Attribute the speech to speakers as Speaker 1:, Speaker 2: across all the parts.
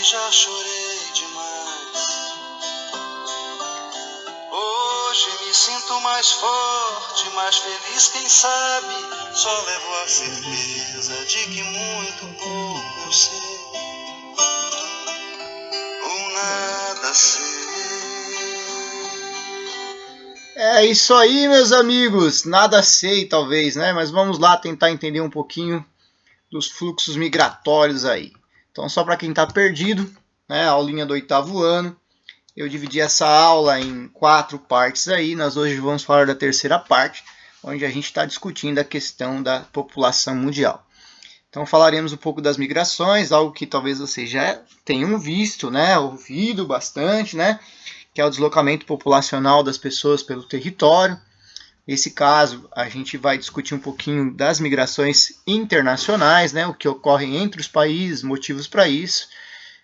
Speaker 1: já chorei demais. Hoje me sinto mais forte, mais feliz, quem sabe. Só levo a certeza de que muito pouco eu sei, ou nada sei.
Speaker 2: É isso aí, meus amigos. Nada sei, talvez, né? Mas vamos lá tentar entender um pouquinho dos fluxos migratórios aí. Então, só para quem está perdido, né? A aulinha do 8º ano. Eu dividi essa aula em 4 partes aí. Nós hoje vamos falar da terceira parte, onde a gente está discutindo a questão da população mundial. Então falaremos um pouco das migrações, algo que talvez vocês já tenham visto, né? Ouvido bastante, né? Que é o deslocamento populacional das pessoas pelo território. Nesse caso, a gente vai discutir um pouquinho das migrações internacionais, né? O que ocorre entre os países, motivos para isso.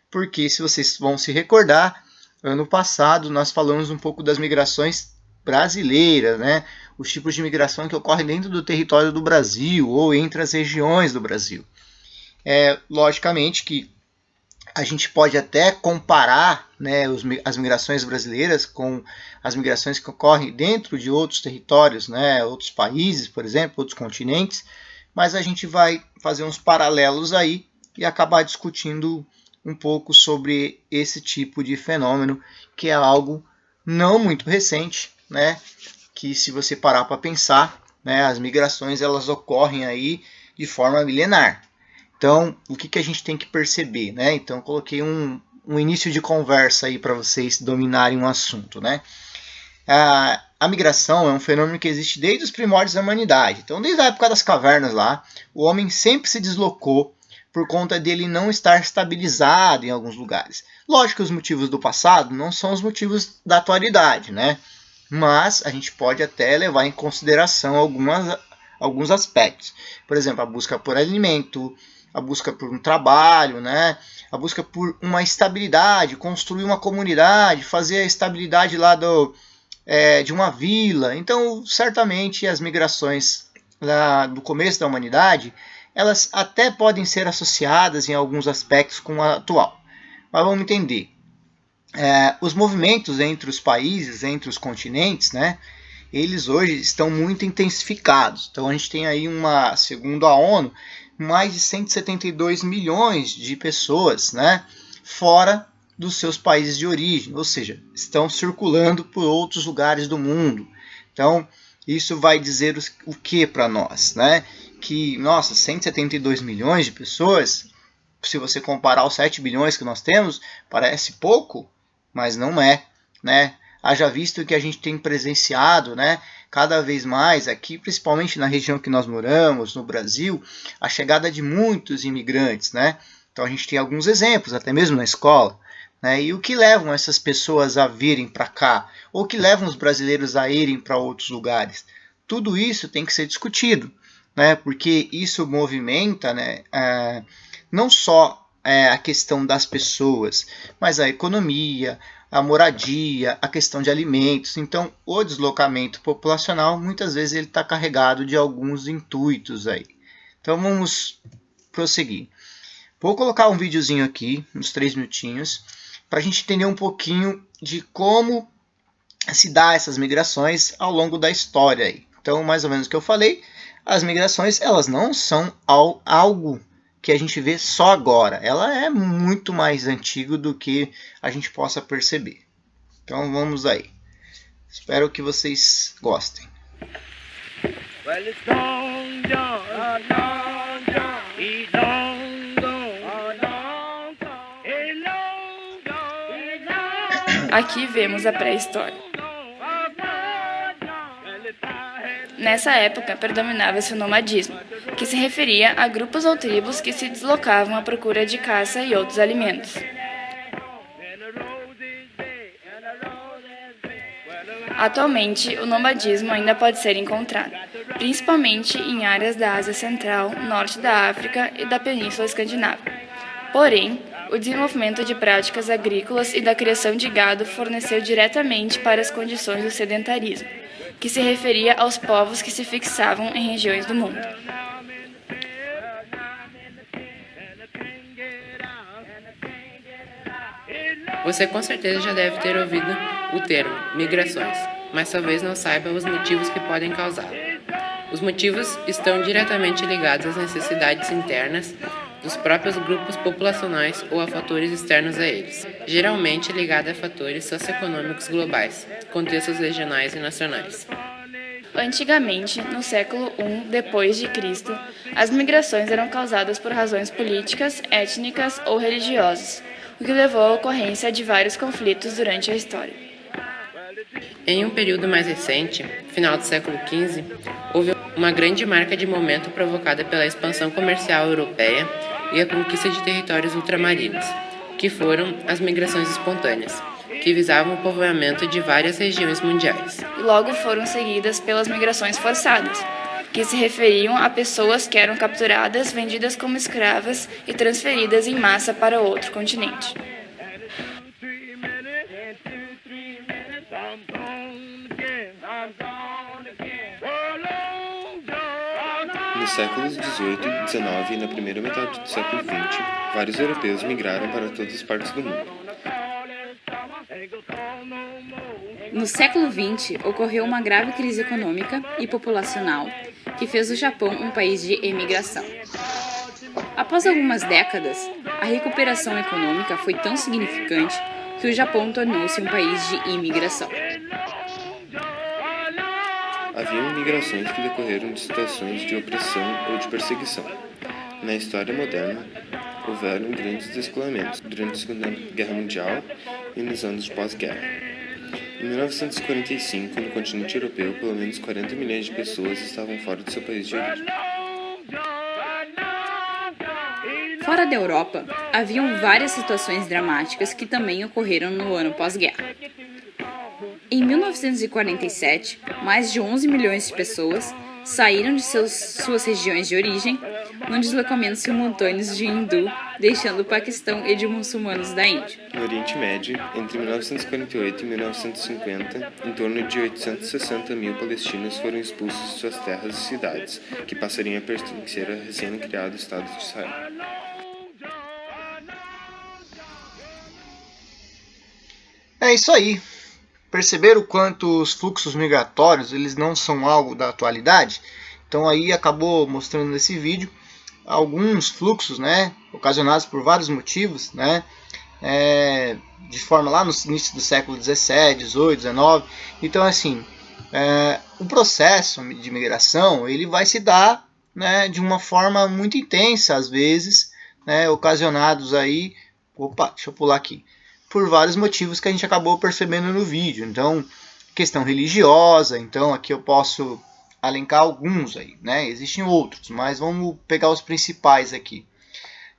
Speaker 2: Porque, se vocês vão se recordar, ano passado nós falamos um pouco das migrações brasileiras, né? Os tipos de migração que ocorrem dentro do território do Brasil ou entre as regiões do Brasil. Logicamente que a gente pode até comparar, né, as migrações brasileiras com as migrações que ocorrem dentro de outros territórios, né, outros países, por exemplo, outros continentes, mas a gente vai fazer uns paralelos aí e acabar discutindo um pouco sobre esse tipo de fenômeno, que é algo não muito recente, né, que se você parar para pensar, né, as migrações elas ocorrem aí de forma milenar. Então, o que a gente tem que perceber, né? Então, eu coloquei um início de conversa aí para vocês dominarem um assunto, né? A migração é um fenômeno que existe desde os primórdios da humanidade. Então, desde a época das cavernas lá, o homem sempre se deslocou por conta dele não estar estabilizado em alguns lugares. Lógico que os motivos do passado não são os motivos da atualidade, né? Mas a gente pode até levar em consideração alguns aspectos. Por exemplo, a busca por alimento, a busca por um trabalho, né? A busca por uma estabilidade, construir uma comunidade, fazer a estabilidade lá de uma vila. Então, certamente, as migrações do começo da humanidade, elas até podem ser associadas em alguns aspectos com a atual. Mas vamos entender. Os movimentos entre os países, entre os continentes, né? Eles hoje estão muito intensificados. Então, a gente tem aí segundo a ONU, mais de 172 milhões de pessoas, né, fora dos seus países de origem, ou seja, estão circulando por outros lugares do mundo. Então, isso vai dizer o que para nós, né? Que, nossa, 172 milhões de pessoas, se você comparar os 7 bilhões que nós temos, parece pouco, mas não é, né? Haja visto que a gente tem presenciado, né, cada vez mais aqui, principalmente na região que nós moramos, no Brasil, a chegada de muitos imigrantes, né? Então a gente tem alguns exemplos, até mesmo na escola, né? E o que levam essas pessoas a virem para cá? Ou o que levam os brasileiros a irem para outros lugares? Tudo isso tem que ser discutido, né? Porque isso movimenta, né, não só a questão das pessoas, mas a economia, a moradia, a questão de alimentos. Então, o deslocamento populacional, muitas vezes, ele está carregado de alguns intuitos aí. Então, vamos prosseguir. Vou colocar um videozinho aqui, uns 3 minutinhos, para a gente entender um pouquinho de como se dá essas migrações ao longo da história aí. Então, mais ou menos o que eu falei, as migrações, elas não são algo que a gente vê só agora. Ela é muito mais antiga do que a gente possa perceber. Então vamos aí. Espero que vocês gostem. Well, it's long John, long John, he's long gone,
Speaker 3: Aqui vemos a pré-história. Nessa época, predominava-se o nomadismo, que se referia a grupos ou tribos que se deslocavam à procura de caça e outros alimentos. Atualmente, o nomadismo ainda pode ser encontrado, principalmente em áreas da Ásia Central, norte da África e da Península Escandinava. Porém, o desenvolvimento de práticas agrícolas e da criação de gado forneceu diretamente para as condições do sedentarismo, que se referia aos povos que se fixavam em regiões do mundo.
Speaker 4: Você com certeza já deve ter ouvido o termo migrações, mas talvez não saiba os motivos que podem causar. Os motivos estão diretamente ligados às necessidades internas dos próprios grupos populacionais ou a fatores externos a eles, geralmente ligado a fatores socioeconômicos globais, contextos regionais e nacionais.
Speaker 3: Antigamente, no século I depois de Cristo, as migrações eram causadas por razões políticas, étnicas ou religiosas, o que levou à ocorrência de vários conflitos durante a história.
Speaker 4: Em um período mais recente, final do século XV, houve uma grande marca de momento provocada pela expansão comercial europeia e a conquista de territórios ultramarinos, que foram as migrações espontâneas, que visavam o povoamento de várias regiões mundiais.
Speaker 3: E logo foram seguidas pelas migrações forçadas, que se referiam a pessoas que eram capturadas, vendidas como escravas e transferidas em massa para outro continente.
Speaker 5: Nos séculos XVIII e XIX e na primeira metade do século XX, vários europeus migraram para todas as partes do mundo.
Speaker 6: No século XX, ocorreu uma grave crise econômica e populacional que fez do Japão um país de emigração. Após algumas décadas, a recuperação econômica foi tão significante que o Japão tornou-se um país de imigração.
Speaker 5: Haviam migrações que decorreram de situações de opressão ou de perseguição. Na história moderna, houveram grandes descolamentos durante a Segunda Guerra Mundial e nos anos de pós-guerra. Em 1945, no continente europeu, pelo menos 40 milhões de pessoas estavam fora do seu país de origem.
Speaker 6: Fora da Europa, haviam várias situações dramáticas que também ocorreram no ano pós-guerra. Em 1947, mais de 11 milhões de pessoas saíram de suas regiões de origem num deslocamento simultâneo de hindu, deixando o Paquistão e de muçulmanos da Índia.
Speaker 5: No Oriente Médio, entre 1948 e 1950, em torno de 860 mil palestinos foram expulsos de suas terras e cidades, que passariam a pertencer ao recém-criado Estado de Israel.
Speaker 2: É isso aí. Perceberam o quanto os fluxos migratórios eles não são algo da atualidade? Então aí acabou mostrando nesse vídeo alguns fluxos, né, ocasionados por vários motivos, né, de forma lá no início do século XVII, XVIII, XIX. Então assim, o processo de migração ele vai se dar, né, de uma forma muito intensa às vezes, né, ocasionados aí, deixa eu pular aqui, por vários motivos que a gente acabou percebendo no vídeo. Então, questão religiosa, então aqui eu posso elencar alguns aí, né? Existem outros, mas vamos pegar os principais aqui.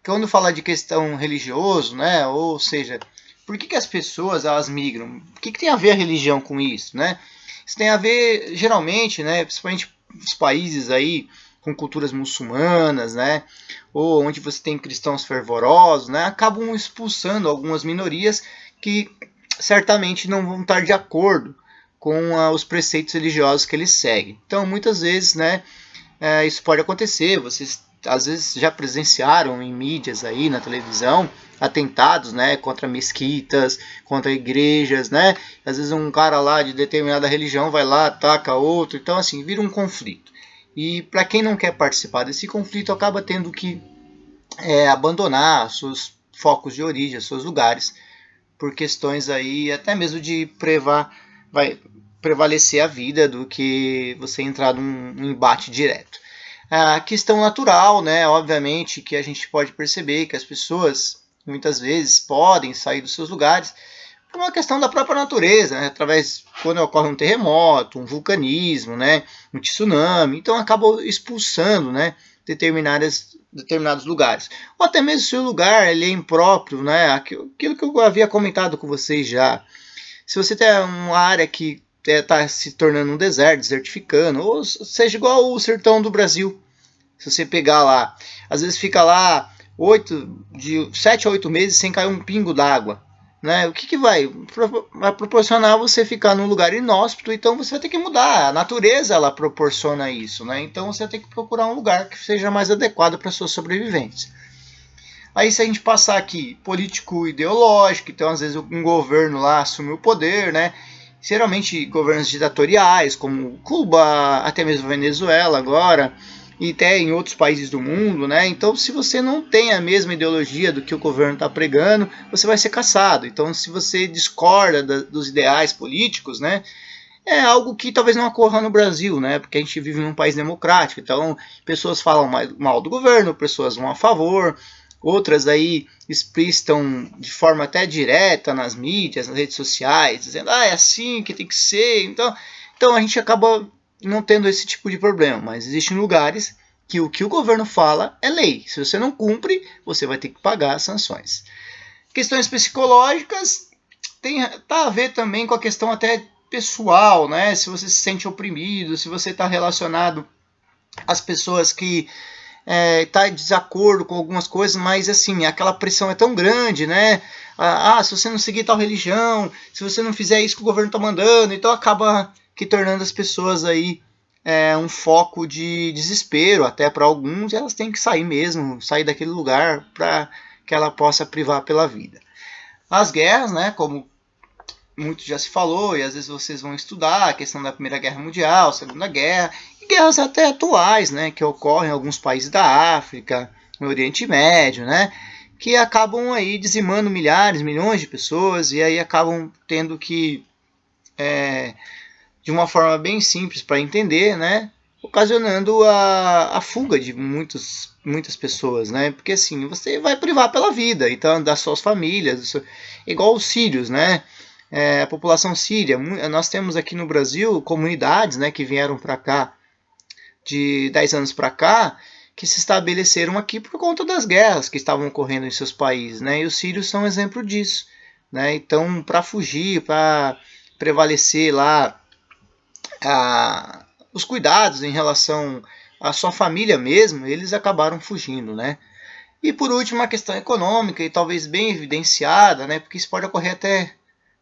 Speaker 2: Quando fala de questão religioso, né? Ou seja, por que as pessoas elas migram? O que tem a ver a religião com isso, né? Isso tem a ver, geralmente, né? Principalmente os países aí com culturas muçulmanas, né, ou onde você tem cristãos fervorosos, né, acabam expulsando algumas minorias que certamente não vão estar de acordo com os preceitos religiosos que eles seguem. Então, muitas vezes, né, isso pode acontecer. Vocês às vezes já presenciaram em mídias aí na televisão atentados, né, contra mesquitas, contra igrejas, né? Às vezes um cara lá de determinada religião vai lá, ataca outro. Então, assim, vira um conflito. E para quem não quer participar desse conflito, acaba tendo que abandonar seus focos de origem, seus lugares, por questões aí até mesmo de prevalecer a vida do que você entrar num embate direto. A questão natural, né, obviamente, que a gente pode perceber que as pessoas muitas vezes podem sair dos seus lugares por uma questão da própria natureza, né? Através quando ocorre um terremoto, um vulcanismo, né? Um tsunami, então acabam expulsando, né? determinados lugares. Ou até mesmo se o lugar ele é impróprio, né? Aquilo que eu havia comentado com vocês já. Se você tem uma área que está se tornando um deserto, desertificando, ou seja, igual o sertão do Brasil. Se você pegar lá, às vezes fica lá 7 a 8 meses sem cair um pingo d'água. Né? O que vai proporcionar você ficar num lugar inóspito? Então você vai ter que mudar. A natureza ela proporciona isso, né? Então você vai ter que procurar um lugar que seja mais adequado para a sua sobrevivência. Aí se a gente passar aqui político ideológico, então às vezes um governo lá assume o poder, né? Geralmente governos ditatoriais, como Cuba, até mesmo Venezuela agora, e até em outros países do mundo, né? Então se você não tem a mesma ideologia do que o governo está pregando, você vai ser caçado. Então se você discorda dos ideais políticos, né? É algo que talvez não ocorra no Brasil, né? Porque a gente vive num país democrático, então pessoas falam mal do governo, pessoas vão a favor, outras aí explicitam de forma até direta nas mídias, nas redes sociais, dizendo, é assim que tem que ser. Então a gente acaba não tendo esse tipo de problema, mas existem lugares que o governo fala é lei. Se você não cumpre, você vai ter que pagar as sanções. Questões psicológicas tá a ver também com a questão até pessoal, né? Se você se sente oprimido, se você está relacionado às pessoas que tá em desacordo com algumas coisas, mas assim, aquela pressão é tão grande, né? Se você não seguir tal religião, se você não fizer isso que o governo está mandando, então acaba que tornando as pessoas aí um foco de desespero, até para alguns, elas têm que sair mesmo, sair daquele lugar para que ela possa privar pela vida. As guerras, né, como muito já se falou, e às vezes vocês vão estudar a questão da Primeira Guerra Mundial, Segunda Guerra, e guerras até atuais, né, que ocorrem em alguns países da África, no Oriente Médio, né, que acabam aí dizimando milhares, milhões de pessoas, e aí acabam tendo que, de uma forma bem simples para entender, né, ocasionando a fuga de muitas pessoas, né, porque assim, você vai privar pela vida, então, das suas famílias, igual os sírios, né, a população síria. Nós temos aqui no Brasil comunidades, né, que vieram para cá de 10 anos para cá, que se estabeleceram aqui por conta das guerras que estavam ocorrendo em seus países, né, e os sírios são um exemplo disso, né. Então, para fugir, para prevalecer lá os cuidados em relação à sua família mesmo, eles acabaram fugindo, né. E por último, a questão econômica, e talvez bem evidenciada, né, porque isso pode ocorrer até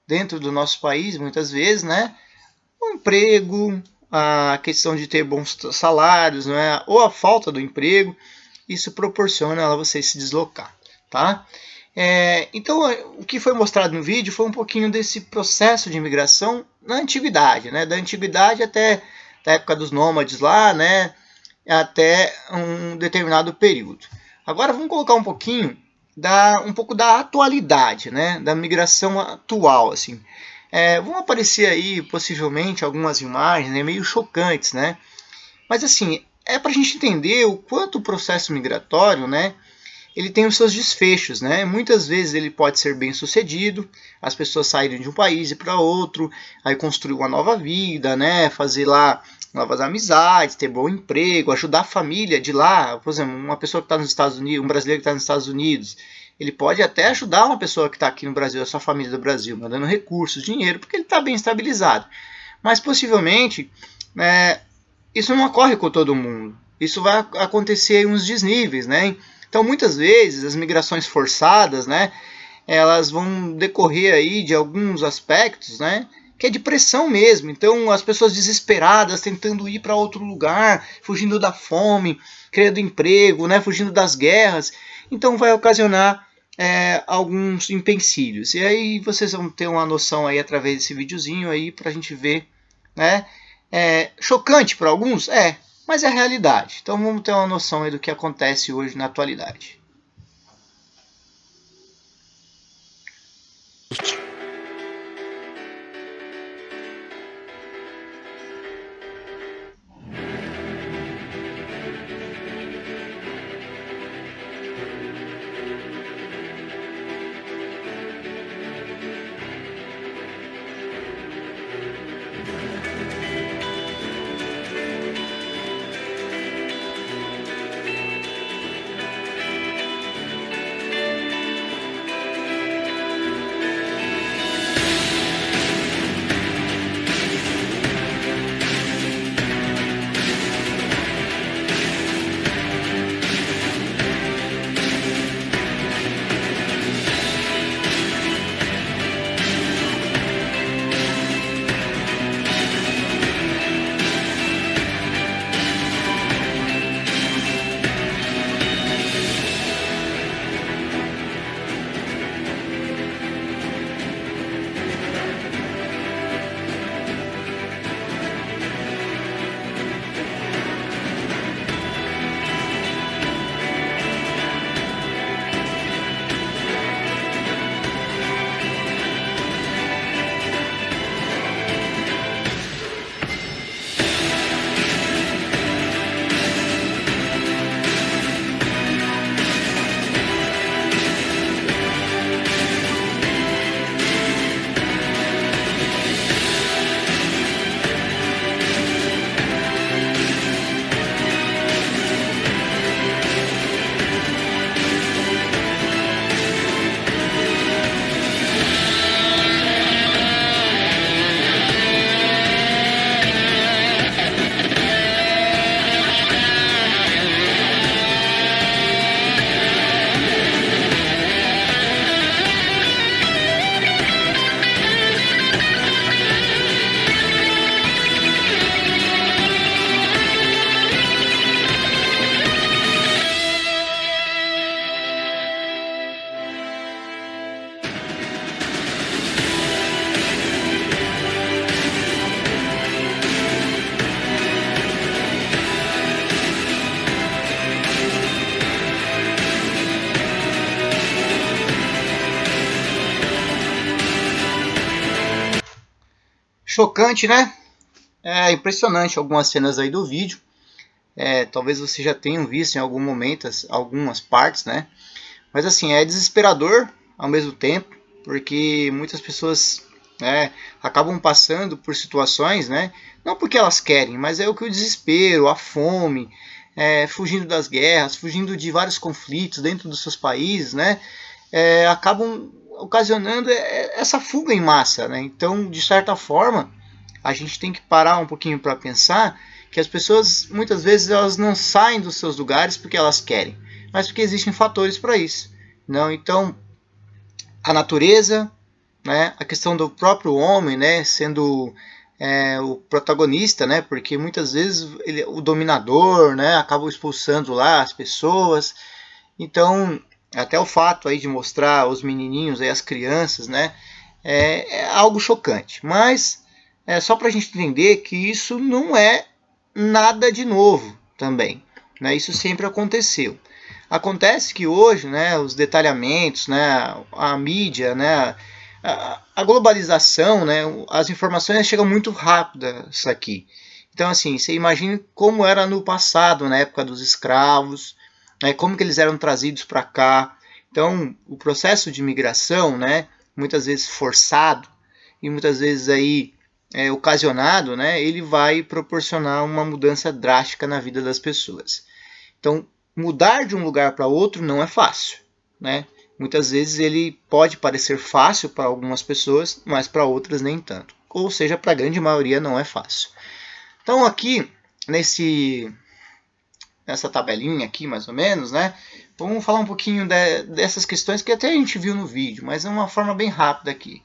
Speaker 2: dentro do nosso país, muitas vezes, né? O emprego, a questão de ter bons salários, né? Ou a falta do emprego, isso proporciona a você se deslocar, tá? Então, o que foi mostrado no vídeo foi um pouquinho desse processo de imigração na antiguidade, né? Da antiguidade até a época dos nômades lá, né? Até um determinado período. Agora, vamos colocar um pouco da atualidade, né, da migração atual, assim. Vão aparecer aí possivelmente algumas imagens, né, meio chocantes, né, mas assim, para a gente entender o quanto o processo migratório, né, ele tem os seus desfechos, né, muitas vezes ele pode ser bem sucedido, as pessoas saírem de um país e para outro, aí construir uma nova vida, né, fazer lá novas amizades, ter bom emprego, ajudar a família de lá. Por exemplo, uma pessoa que está nos Estados Unidos, um brasileiro que está nos Estados Unidos, ele pode até ajudar uma pessoa que está aqui no Brasil, a sua família do Brasil, mandando recursos, dinheiro, porque ele está bem estabilizado. Mas possivelmente, isso não ocorre com todo mundo. Isso vai acontecer em uns desníveis, né? Então, muitas vezes, as migrações forçadas, né, elas vão decorrer aí de alguns aspectos, né, que é de pressão mesmo. Então, as pessoas desesperadas tentando ir para outro lugar, fugindo da fome, criando emprego, né, fugindo das guerras. Então, vai ocasionar alguns empecilhos. E aí, vocês vão ter uma noção aí através desse videozinho aí para a gente ver, né? Chocante para alguns? Mas é a realidade. Então, vamos ter uma noção aí do que acontece hoje na atualidade. chocante, né? É impressionante algumas cenas aí do vídeo. Talvez você já tenham visto em algum momento algumas partes, né? Mas assim, é desesperador ao mesmo tempo, porque muitas pessoas acabam passando por situações, né? Não porque elas querem, mas é o que o desespero, a fome, fugindo das guerras, fugindo de vários conflitos dentro dos seus países, né? Acabam ocasionando essa fuga em massa, né? Então, de certa forma, a gente tem que parar um pouquinho para pensar que as pessoas, muitas vezes, elas não saem dos seus lugares porque elas querem, mas porque existem fatores para isso. Não? Então, a natureza, né? A questão do próprio homem, né? Sendo o protagonista, né? Porque muitas vezes o dominador, né? Acaba expulsando lá as pessoas. Então, até o fato aí de mostrar os menininhos, aí, as crianças, né? É algo chocante. Mas é só para a gente entender que isso não é nada de novo também, né? Isso sempre aconteceu. Acontece que hoje, né, os detalhamentos, né, a mídia, né, a globalização, né, as informações chegam muito rápidas aqui. Então, assim, você imagina como era no passado, na época dos escravos, né, como que eles eram trazidos para cá. Então, o processo de migração, né, muitas vezes forçado e muitas vezes aí ocasionado, né, ele vai proporcionar uma mudança drástica na vida das pessoas. Então, mudar de um lugar para outro não é fácil, né? Muitas vezes ele pode parecer fácil para algumas pessoas, mas para outras nem tanto. Ou seja, para a grande maioria não é fácil. Então aqui, nessa tabelinha aqui mais ou menos, né? Vamos falar um pouquinho dessas questões que até a gente viu no vídeo, mas é uma forma bem rápida aqui.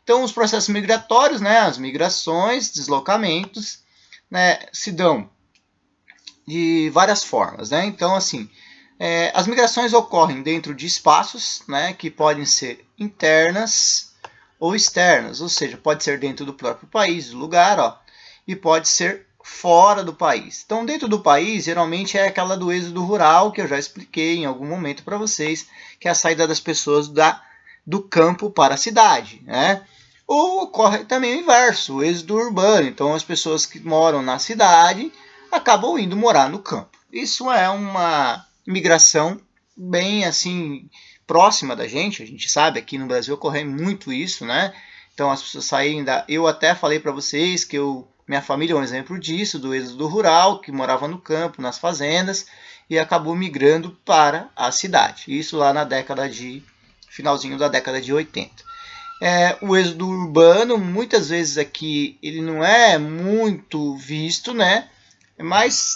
Speaker 2: Então os processos migratórios, né? As migrações, deslocamentos, né? Se dão de várias formas, né? Então, assim, as migrações ocorrem dentro de espaços, né, que podem ser internas ou externas, ou seja, pode ser dentro do próprio país, do lugar, ó, e pode ser fora do país. Então, dentro do país, geralmente é aquela do êxodo rural, que eu já expliquei em algum momento para vocês, que é a saída das pessoas do campo para a cidade, né? Ou ocorre também o inverso, o êxodo urbano. Então, as pessoas que moram na cidade acabam indo morar no campo. Isso é uma migração bem assim próxima da gente. A gente sabe aqui no Brasil ocorre muito isso, né? Então as pessoas saem eu até falei para vocês que minha família é um exemplo disso, do êxodo rural, que morava no campo, nas fazendas, e acabou migrando para a cidade. Isso lá finalzinho da década de 80. O êxodo urbano, muitas vezes aqui, ele não é muito visto, né? Mas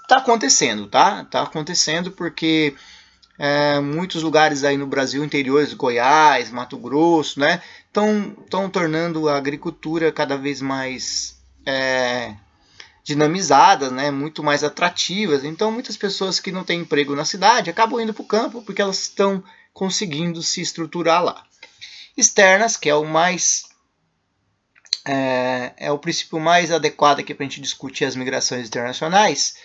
Speaker 2: está acontecendo, tá? Está acontecendo porque muitos lugares aí no Brasil, interiores, Goiás, Mato Grosso, né? Estão tornando a agricultura cada vez mais dinamizadas, né? Muito mais atrativas. Então, muitas pessoas que não têm emprego na cidade acabam indo para o campo porque elas estão conseguindo se estruturar lá. Externas, que é o o princípio mais adequado aqui para a gente discutir as migrações internacionais,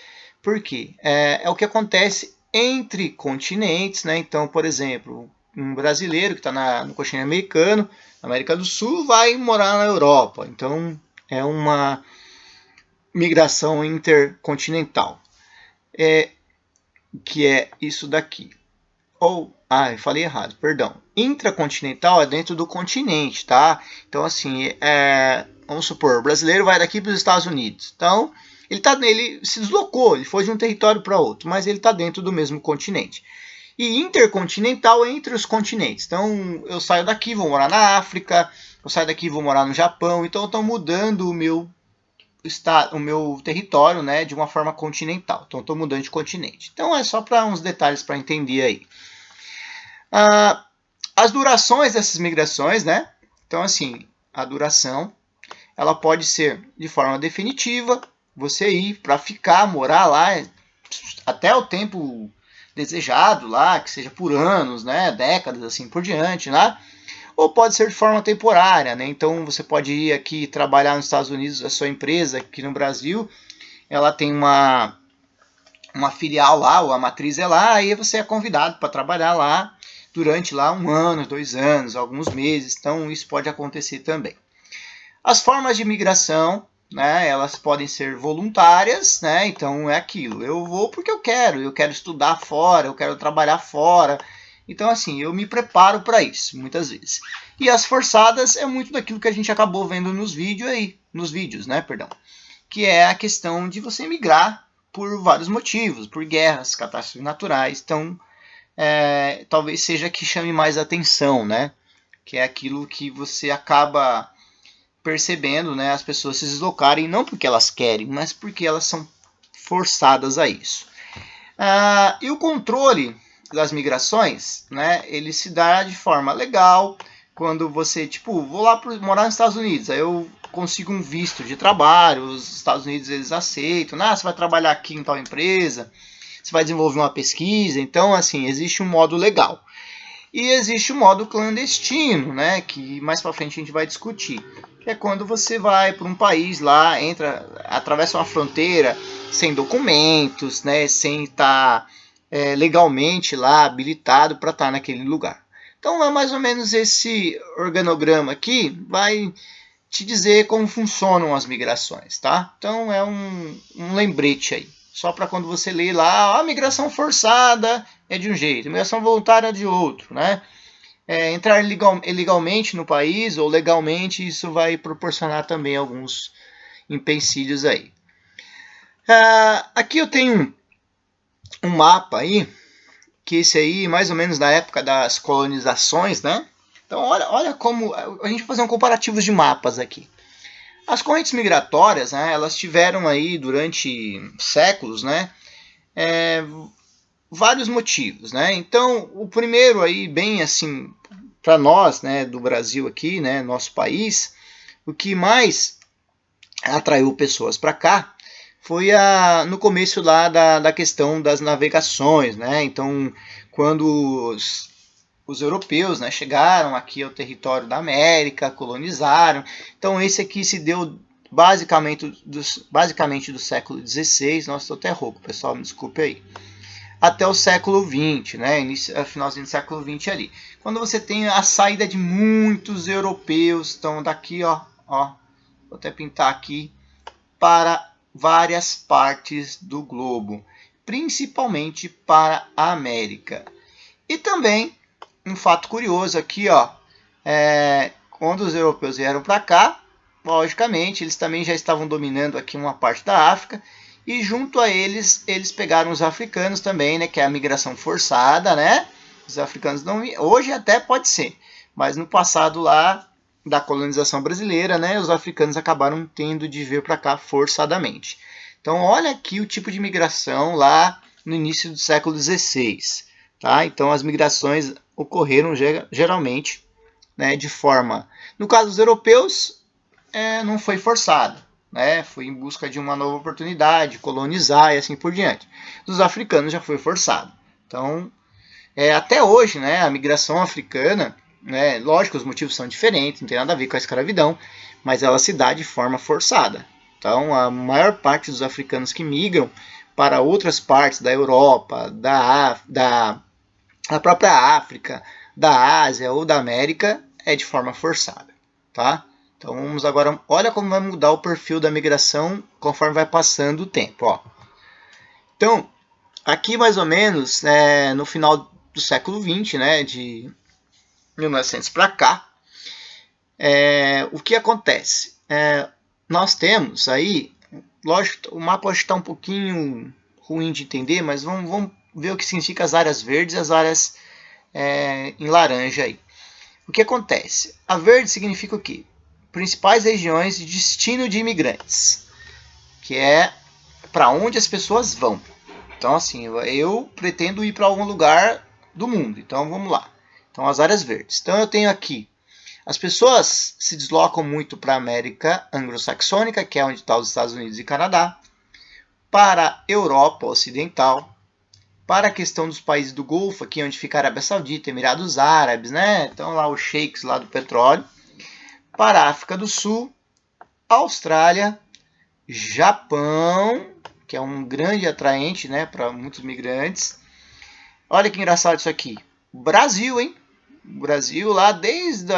Speaker 2: porque é o que acontece entre continentes, né? Então, por exemplo, um brasileiro que está no continente americano, na América do Sul, vai morar na Europa. Então, é uma migração intercontinental, que é isso daqui. Eu falei errado, perdão. Intracontinental é dentro do continente, tá? Então, assim, vamos supor, o brasileiro vai daqui para os Estados Unidos. Então, ele se deslocou, ele foi de um território para outro, mas ele está dentro do mesmo continente. E intercontinental é entre os continentes. Então, eu saio daqui, vou morar na África, eu saio daqui, vou morar no Japão. Então, eu estou mudando o meu território, né, de uma forma continental. Então, eu estou mudando de continente. Então, é só para uns detalhes para entender aí. As durações dessas migrações, né? Então, assim, a duração, ela pode ser de forma definitiva, você ir para ficar, morar lá até o tempo desejado lá, que seja por anos, né? Décadas, assim por diante, né? Ou pode ser de forma temporária, né? Então, você pode ir aqui trabalhar nos Estados Unidos, a sua empresa aqui no Brasil, ela tem uma filial lá, ou a matriz é lá, aí você é convidado para trabalhar lá durante lá 1 ano, 2 anos, alguns meses. Então, isso pode acontecer também. As formas de migração, né, elas podem ser voluntárias, né, então é aquilo, eu vou porque eu quero estudar fora, eu quero trabalhar fora, então assim, eu me preparo para isso, muitas vezes. E as forçadas é muito daquilo que a gente acabou vendo nos vídeos, né, perdão, que é a questão de você migrar por vários motivos, por guerras, catástrofes naturais, então talvez seja que chame mais atenção, né, que é aquilo que você acaba percebendo, né, as pessoas se deslocarem não porque elas querem, mas porque elas são forçadas a isso. E o controle das migrações, né, ele se dá de forma legal quando você, tipo, vou lá morar nos Estados Unidos, aí eu consigo um visto de trabalho, os Estados Unidos eles aceitam, você vai trabalhar aqui em tal empresa, você vai desenvolver uma pesquisa, então assim, existe um modo legal. E existe o modo clandestino, né, que mais para frente a gente vai discutir. Que é quando você vai para um país lá, atravessa uma fronteira sem documentos, né, sem estar legalmente lá habilitado para estar naquele lugar. Então é mais ou menos esse organograma aqui, vai te dizer como funcionam as migrações, tá? Então é um lembrete aí. Só para quando você lê lá, a migração forçada é de um jeito, a migração voluntária é de outro, né? Entrar ilegalmente no país ou legalmente, isso vai proporcionar também alguns empecilhos aí. Aqui eu tenho um mapa aí, que esse aí, mais ou menos na época das colonizações, né? Então olha como, a gente vai fazer um comparativo de mapas aqui. As correntes migratórias, né, elas tiveram aí durante séculos, né, vários motivos, né? Então, o primeiro aí, bem assim, para nós, né, do Brasil aqui, né, nosso país, o que mais atraiu pessoas para cá foi no começo lá da questão das navegações, né? Então, quando os europeus, né, chegaram aqui ao território da América, colonizaram. Então esse aqui se deu basicamente do século XVI, nossa, estou até rouco, pessoal, me desculpe aí, até o século XX, né, finalzinho do século XX ali. Quando você tem a saída de muitos europeus, então daqui, ó, vou até pintar aqui, para várias partes do globo, principalmente para a América. E também um fato curioso aqui, ó, quando os europeus vieram para cá, logicamente, eles também já estavam dominando aqui uma parte da África, e junto a eles pegaram os africanos também, né, que é a migração forçada, né? Os africanos não, hoje até pode ser, mas no passado lá da colonização brasileira, né, os africanos acabaram tendo de vir para cá forçadamente. Então, olha aqui o tipo de migração lá no início do século XVI. Tá? Então as migrações ocorreram geralmente, né, de forma... No caso dos europeus, não foi forçado, né? Foi em busca de uma nova oportunidade, colonizar e assim por diante. Dos africanos já foi forçado. Então, até hoje, né, a migração africana, né, lógico, os motivos são diferentes, não tem nada a ver com a escravidão, mas ela se dá de forma forçada. Então, a maior parte dos africanos que migram para outras partes da Europa, da própria África, da Ásia ou da América é de forma forçada, tá? Então vamos agora, olha como vai mudar o perfil da migração conforme vai passando o tempo, ó. Então, aqui mais ou menos, no final do século XX, né, de 1900 para cá, o que acontece? Nós temos aí, lógico, o mapa hoje está um pouquinho ruim de entender, mas vamos ver o que significa as áreas verdes e as áreas em laranja aí. O que acontece? A verde significa o quê? Principais regiões de destino de imigrantes, que é para onde as pessoas vão. Então, assim, eu pretendo ir para algum lugar do mundo, então vamos lá. Então, as áreas verdes. Então, eu tenho aqui, as pessoas se deslocam muito para a América anglo-saxônica, que é onde estão os Estados Unidos e Canadá, para a Europa Ocidental, para a questão dos países do Golfo, aqui onde fica a Arábia Saudita, Emirados Árabes, né? Então lá os sheiks lá do petróleo, para a África do Sul, Austrália, Japão, que é um grande atraente, né, para muitos migrantes. Olha que engraçado isso aqui. Brasil, hein? O Brasil lá desde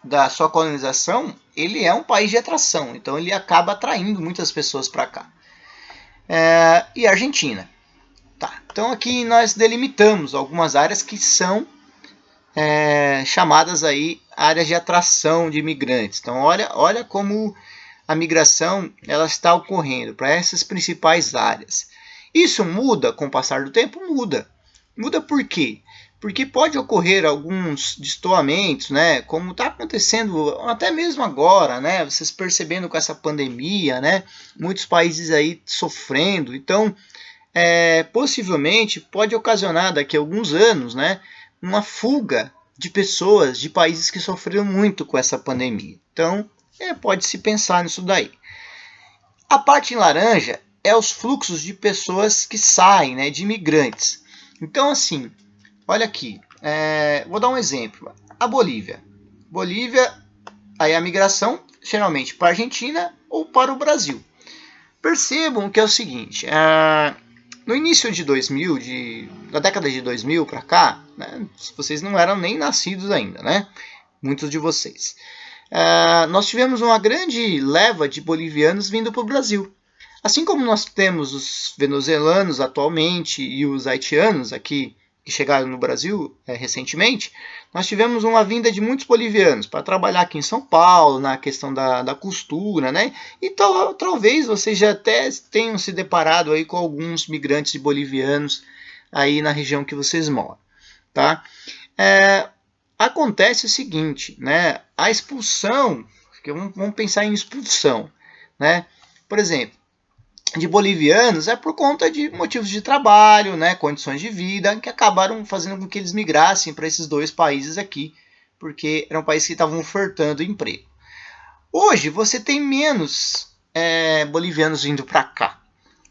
Speaker 2: da sua colonização, ele é um país de atração, então ele acaba atraindo muitas pessoas para cá. E a Argentina. Tá, então aqui nós delimitamos algumas áreas que são chamadas aí áreas de atração de imigrantes. Então olha como a migração ela está ocorrendo para essas principais áreas. Isso muda com o passar do tempo? Muda. Muda por quê? Porque pode ocorrer alguns destoamentos, né? Como está acontecendo até mesmo agora, né? Vocês percebendo com essa pandemia, né? Muitos países aí sofrendo. Então, possivelmente pode ocasionar daqui a alguns anos, né? Uma fuga de pessoas de países que sofreram muito com essa pandemia. Então, pode-se pensar nisso daí. A parte em laranja é os fluxos de pessoas que saem, né? De imigrantes. Então, assim... Olha aqui, vou dar um exemplo. A Bolívia. Aí a migração, geralmente para a Argentina ou para o Brasil. Percebam que é o seguinte, no início de 2000, da década de 2000 para cá, né, vocês não eram nem nascidos ainda, né? Muitos de vocês. Nós tivemos uma grande leva de bolivianos vindo para o Brasil. Assim como nós temos os venezuelanos atualmente e os haitianos aqui, que chegaram no Brasil recentemente, nós tivemos uma vinda de muitos bolivianos para trabalhar aqui em São Paulo, na questão da costura, né? E talvez vocês já até tenham se deparado aí com alguns migrantes bolivianos aí na região que vocês moram, tá? Acontece o seguinte, né? A expulsão, vamos pensar em expulsão, né? Por exemplo, de bolivianos por conta de motivos de trabalho, né, condições de vida, que acabaram fazendo com que eles migrassem para esses dois países aqui, porque eram países que estavam ofertando emprego. Hoje você tem menos bolivianos vindo para cá,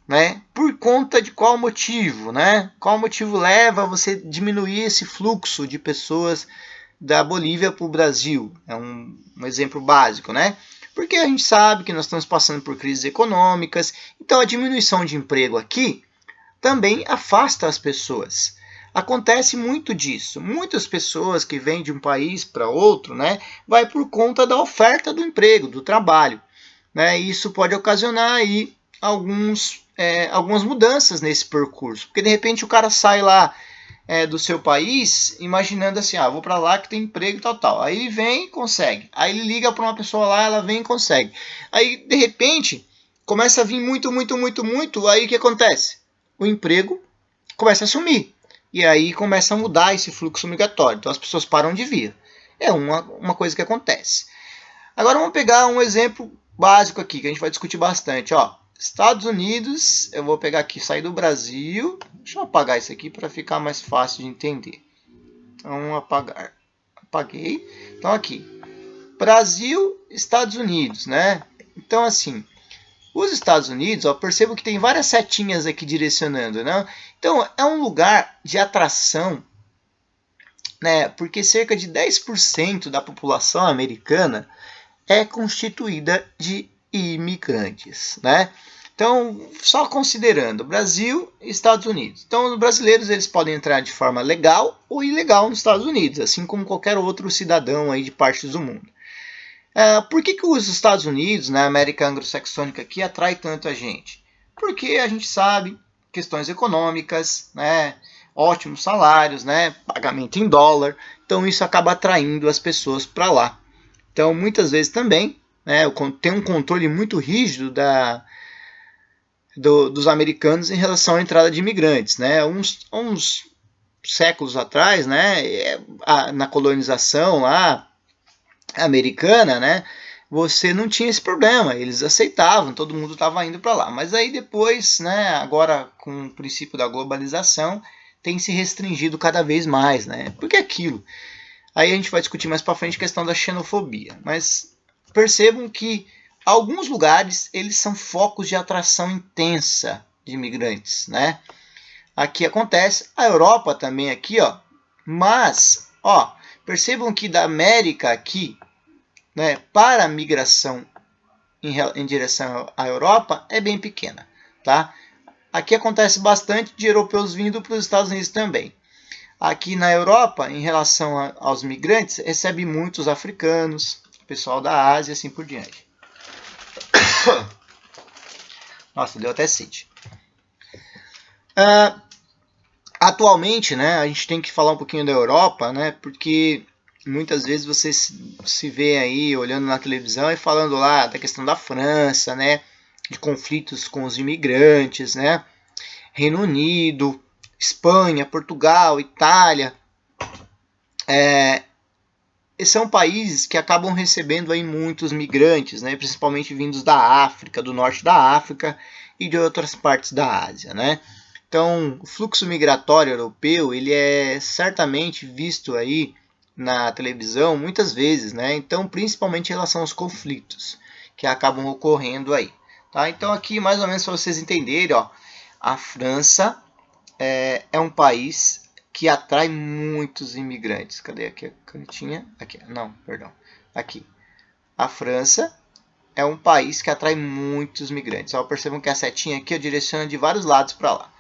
Speaker 2: né? Por conta de qual motivo, né? Qual motivo leva a você diminuir esse fluxo de pessoas da Bolívia para o Brasil? É um exemplo básico, né? Porque a gente sabe que nós estamos passando por crises econômicas, então a diminuição de emprego aqui também afasta as pessoas. Acontece muito disso. Muitas pessoas que vêm de um país para outro, né, vai por conta da oferta do emprego, do trabalho, né? E isso pode ocasionar aí algumas mudanças nesse percurso. Porque de repente o cara sai lá do seu país, imaginando assim, vou para lá que tem emprego e tal. Aí ele vem e consegue. Aí ele liga para uma pessoa lá, ela vem e consegue. Aí, de repente, começa a vir muito. Aí o que acontece? O emprego começa a sumir. E aí começa a mudar esse fluxo migratório. Então as pessoas param de vir. É uma coisa que acontece. Agora vamos pegar um exemplo básico aqui, que a gente vai discutir bastante. Estados Unidos, eu vou pegar aqui, sair do Brasil. Deixa eu apagar isso aqui para ficar mais fácil de entender. Então, apagar. Apaguei. Então, aqui. Brasil, Estados Unidos, né? Então, assim, os Estados Unidos, percebo que tem várias setinhas aqui direcionando, né? Então, é um lugar de atração, né? Porque cerca de 10% da população americana é constituída de imigrantes, né? Então, só considerando Brasil e Estados Unidos. Então, os brasileiros eles podem entrar de forma legal ou ilegal nos Estados Unidos, assim como qualquer outro cidadão aí de partes do mundo. Por que os Estados Unidos, na América anglo-saxônica aqui, atrai tanto a gente? Porque a gente sabe questões econômicas, né? Ótimos salários, né? Pagamento em dólar. Então, isso acaba atraindo as pessoas para lá. Então, muitas vezes também, né, tem um controle muito rígido dos americanos em relação à entrada de imigrantes, né? Uns séculos atrás, né, na colonização lá americana, né, você não tinha esse problema, eles aceitavam, todo mundo estava indo para lá. Mas aí depois, né, agora com o princípio da globalização, tem se restringido cada vez mais, né? Porque aquilo. Aí a gente vai discutir mais para frente a questão da xenofobia, mas percebam que alguns lugares eles são focos de atração intensa de imigrantes, né? Aqui acontece, a Europa também aqui, mas, percebam que da América aqui, né, para a migração em direção à Europa é bem pequena, tá? Aqui acontece bastante de europeus vindo para os Estados Unidos também. Aqui na Europa, em relação aos migrantes, recebe muitos africanos, pessoal da Ásia e assim por diante. Nossa, deu até sede. Atualmente, né, a gente tem que falar um pouquinho da Europa, né, porque muitas vezes você se vê aí olhando na televisão e falando lá da questão da França, né, de conflitos com os imigrantes, né, Reino Unido, Espanha, Portugal, Itália. Esses são países que acabam recebendo aí muitos migrantes, né, principalmente vindos da África, do norte da África e de outras partes da Ásia, né. Então, o fluxo migratório europeu, ele é certamente visto aí na televisão muitas vezes, né? Então, principalmente em relação aos conflitos que acabam ocorrendo aí, tá? Então, aqui mais ou menos para vocês entenderem, ó, a França é um país que atrai muitos imigrantes. Cadê aqui a canetinha? Aqui, não, perdão. Aqui. A França é um país que atrai muitos migrantes. Ó, percebam que a setinha aqui direciona de vários lados para lá.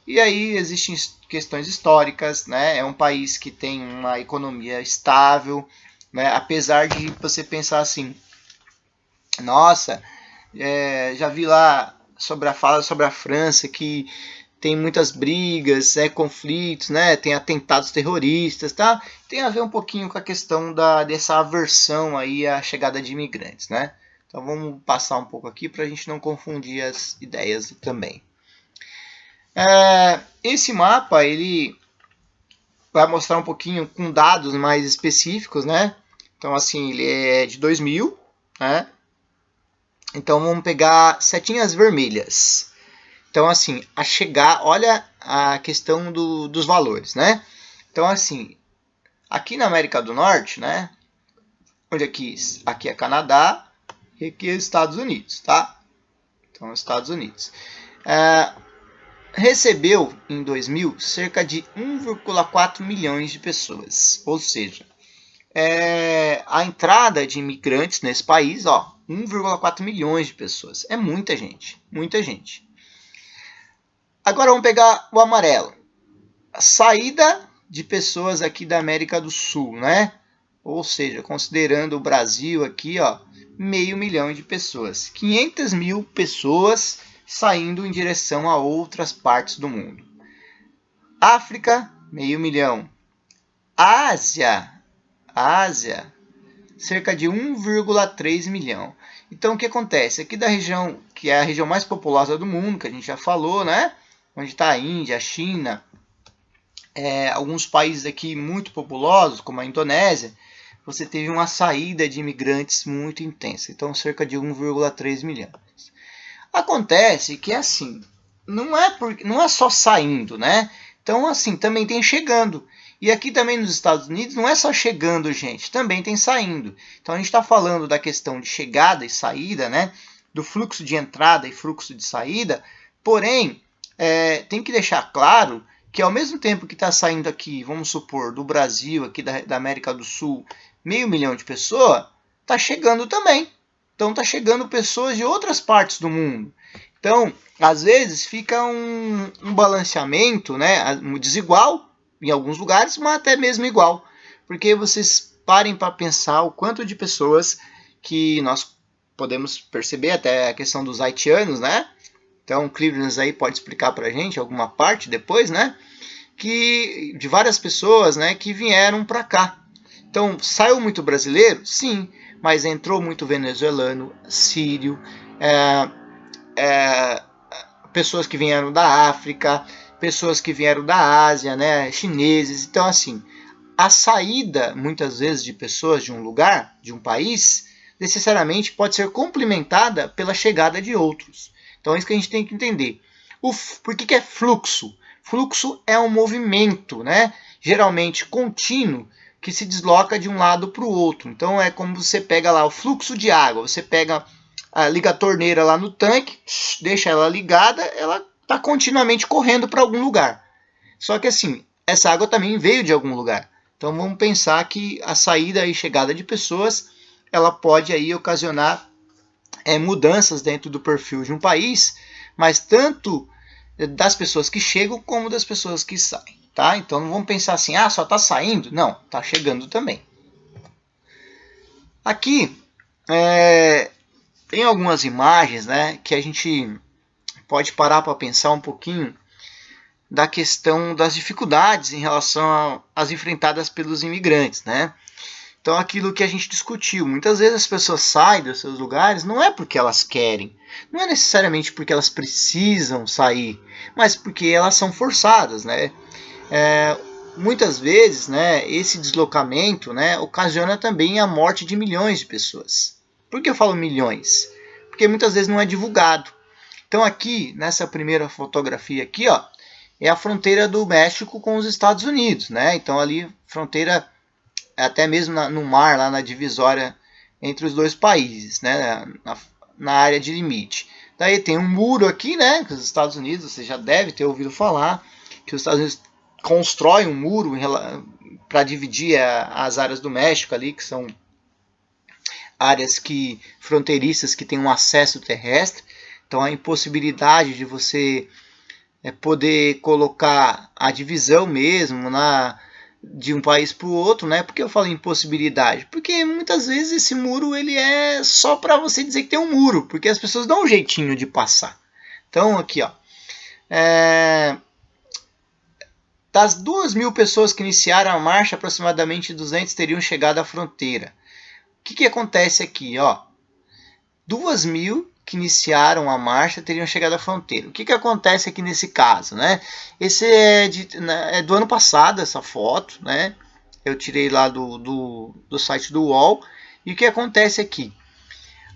Speaker 2: E aí existem questões históricas, né? É um país que tem uma economia estável, né? Apesar de você pensar assim, nossa, já vi lá sobre a fala sobre a França que tem muitas brigas, conflitos, né? Tem atentados terroristas, tá? Tem a ver um pouquinho com a questão dessa aversão aí à chegada de imigrantes, né? Então vamos passar um pouco aqui para a gente não confundir as ideias também. Esse mapa ele vai mostrar um pouquinho com dados mais específicos, né? Então assim, ele é de 2000, né? Então vamos pegar setinhas vermelhas. Então assim, olha a questão dos valores, né? Então assim, aqui na América do Norte, né? Onde aqui é Canadá e aqui é Estados Unidos, tá? Então Estados Unidos. Recebeu em 2000 cerca de 1,4 milhões de pessoas, ou seja, a entrada de imigrantes nesse país, 1,4 milhões de pessoas, é muita gente, muita gente. Agora vamos pegar o amarelo, a saída de pessoas aqui da América do Sul, né? Ou seja, considerando o Brasil aqui, 500 mil de pessoas, 500 mil pessoas saindo em direção a outras partes do mundo. África, 500 mil. Ásia, cerca de 1,3 milhão. Então o que acontece? Aqui da região, que é a região mais populosa do mundo, que a gente já falou, né? Onde está a Índia, a China, alguns países aqui muito populosos, como a Indonésia, você teve uma saída de imigrantes muito intensa. Então cerca de 1,3 milhão. Acontece que assim, não é só saindo, né? Então assim, também tem chegando. E aqui também nos Estados Unidos não é só chegando gente, também tem saindo. Então a gente está falando da questão de chegada e saída, né? Do fluxo de entrada e fluxo de saída. Porém, tem que deixar claro que ao mesmo tempo que está saindo aqui, vamos supor, do Brasil, aqui da América do Sul, 500 mil de pessoas, está chegando também. Então está chegando pessoas de outras partes do mundo. Então, às vezes fica um balanceamento, né, desigual em alguns lugares, mas até mesmo igual. Porque vocês parem para pensar o quanto de pessoas que nós podemos perceber, até a questão dos haitianos, né? Então o Cleveland aí pode explicar para a gente alguma parte depois, né? Que de várias pessoas, né, que vieram para cá. Então, saiu muito brasileiro? Sim. Mas entrou muito venezuelano, sírio, pessoas que vieram da África, pessoas que vieram da Ásia, né, chineses. Então, assim, a saída, muitas vezes, de pessoas de um lugar, de um país, necessariamente pode ser complementada pela chegada de outros. Então, é isso que a gente tem que entender. Por que é fluxo? Fluxo é um movimento, né, geralmente contínuo, que se desloca de um lado para o outro. Então é como você pega lá o fluxo de água, você liga a torneira lá no tanque, deixa ela ligada, ela está continuamente correndo para algum lugar. Só que assim, essa água também veio de algum lugar. Então vamos pensar que a saída e chegada de pessoas, ela pode aí ocasionar mudanças dentro do perfil de um país, mas tanto das pessoas que chegam como das pessoas que saem. tá? Então não vamos pensar assim, só está saindo. Não, está chegando também. Aqui tem algumas imagens, né, que a gente pode parar para pensar um pouquinho da questão das dificuldades em relação às enfrentadas pelos imigrantes, né? Então, aquilo que a gente discutiu, muitas vezes as pessoas saem dos seus lugares não é porque elas querem, não é necessariamente porque elas precisam sair, mas porque elas são forçadas, né? Muitas vezes, né, esse deslocamento, né, ocasiona também a morte de milhões de pessoas. Por que eu falo milhões? Porque muitas vezes não é divulgado. Então, aqui, nessa primeira fotografia aqui, ó, é a fronteira do México com os Estados Unidos, né? Então, ali, fronteira até mesmo no mar, lá na divisória entre os dois países, né, na área de limite. Daí tem um muro aqui, né, que os Estados Unidos, você já deve ter ouvido falar, que os Estados Unidos constroem um muro para dividir as áreas do México ali, que são áreas fronteiriças que têm um acesso terrestre. Então a impossibilidade de você poder colocar a divisão mesmo de um país para o outro, né? Por que eu falo impossibilidade? Porque muitas vezes esse muro ele é só para você dizer que tem um muro, porque as pessoas dão um jeitinho de passar. Então aqui, ó, das 2.000 pessoas que iniciaram a marcha, aproximadamente 200 teriam chegado à fronteira. O que acontece aqui, ó? 2.000 que iniciaram a marcha teriam chegado à fronteira. O que acontece aqui nesse caso, né? Esse é do ano passado, essa foto, né? Eu tirei lá do site do UOL. E o que acontece aqui?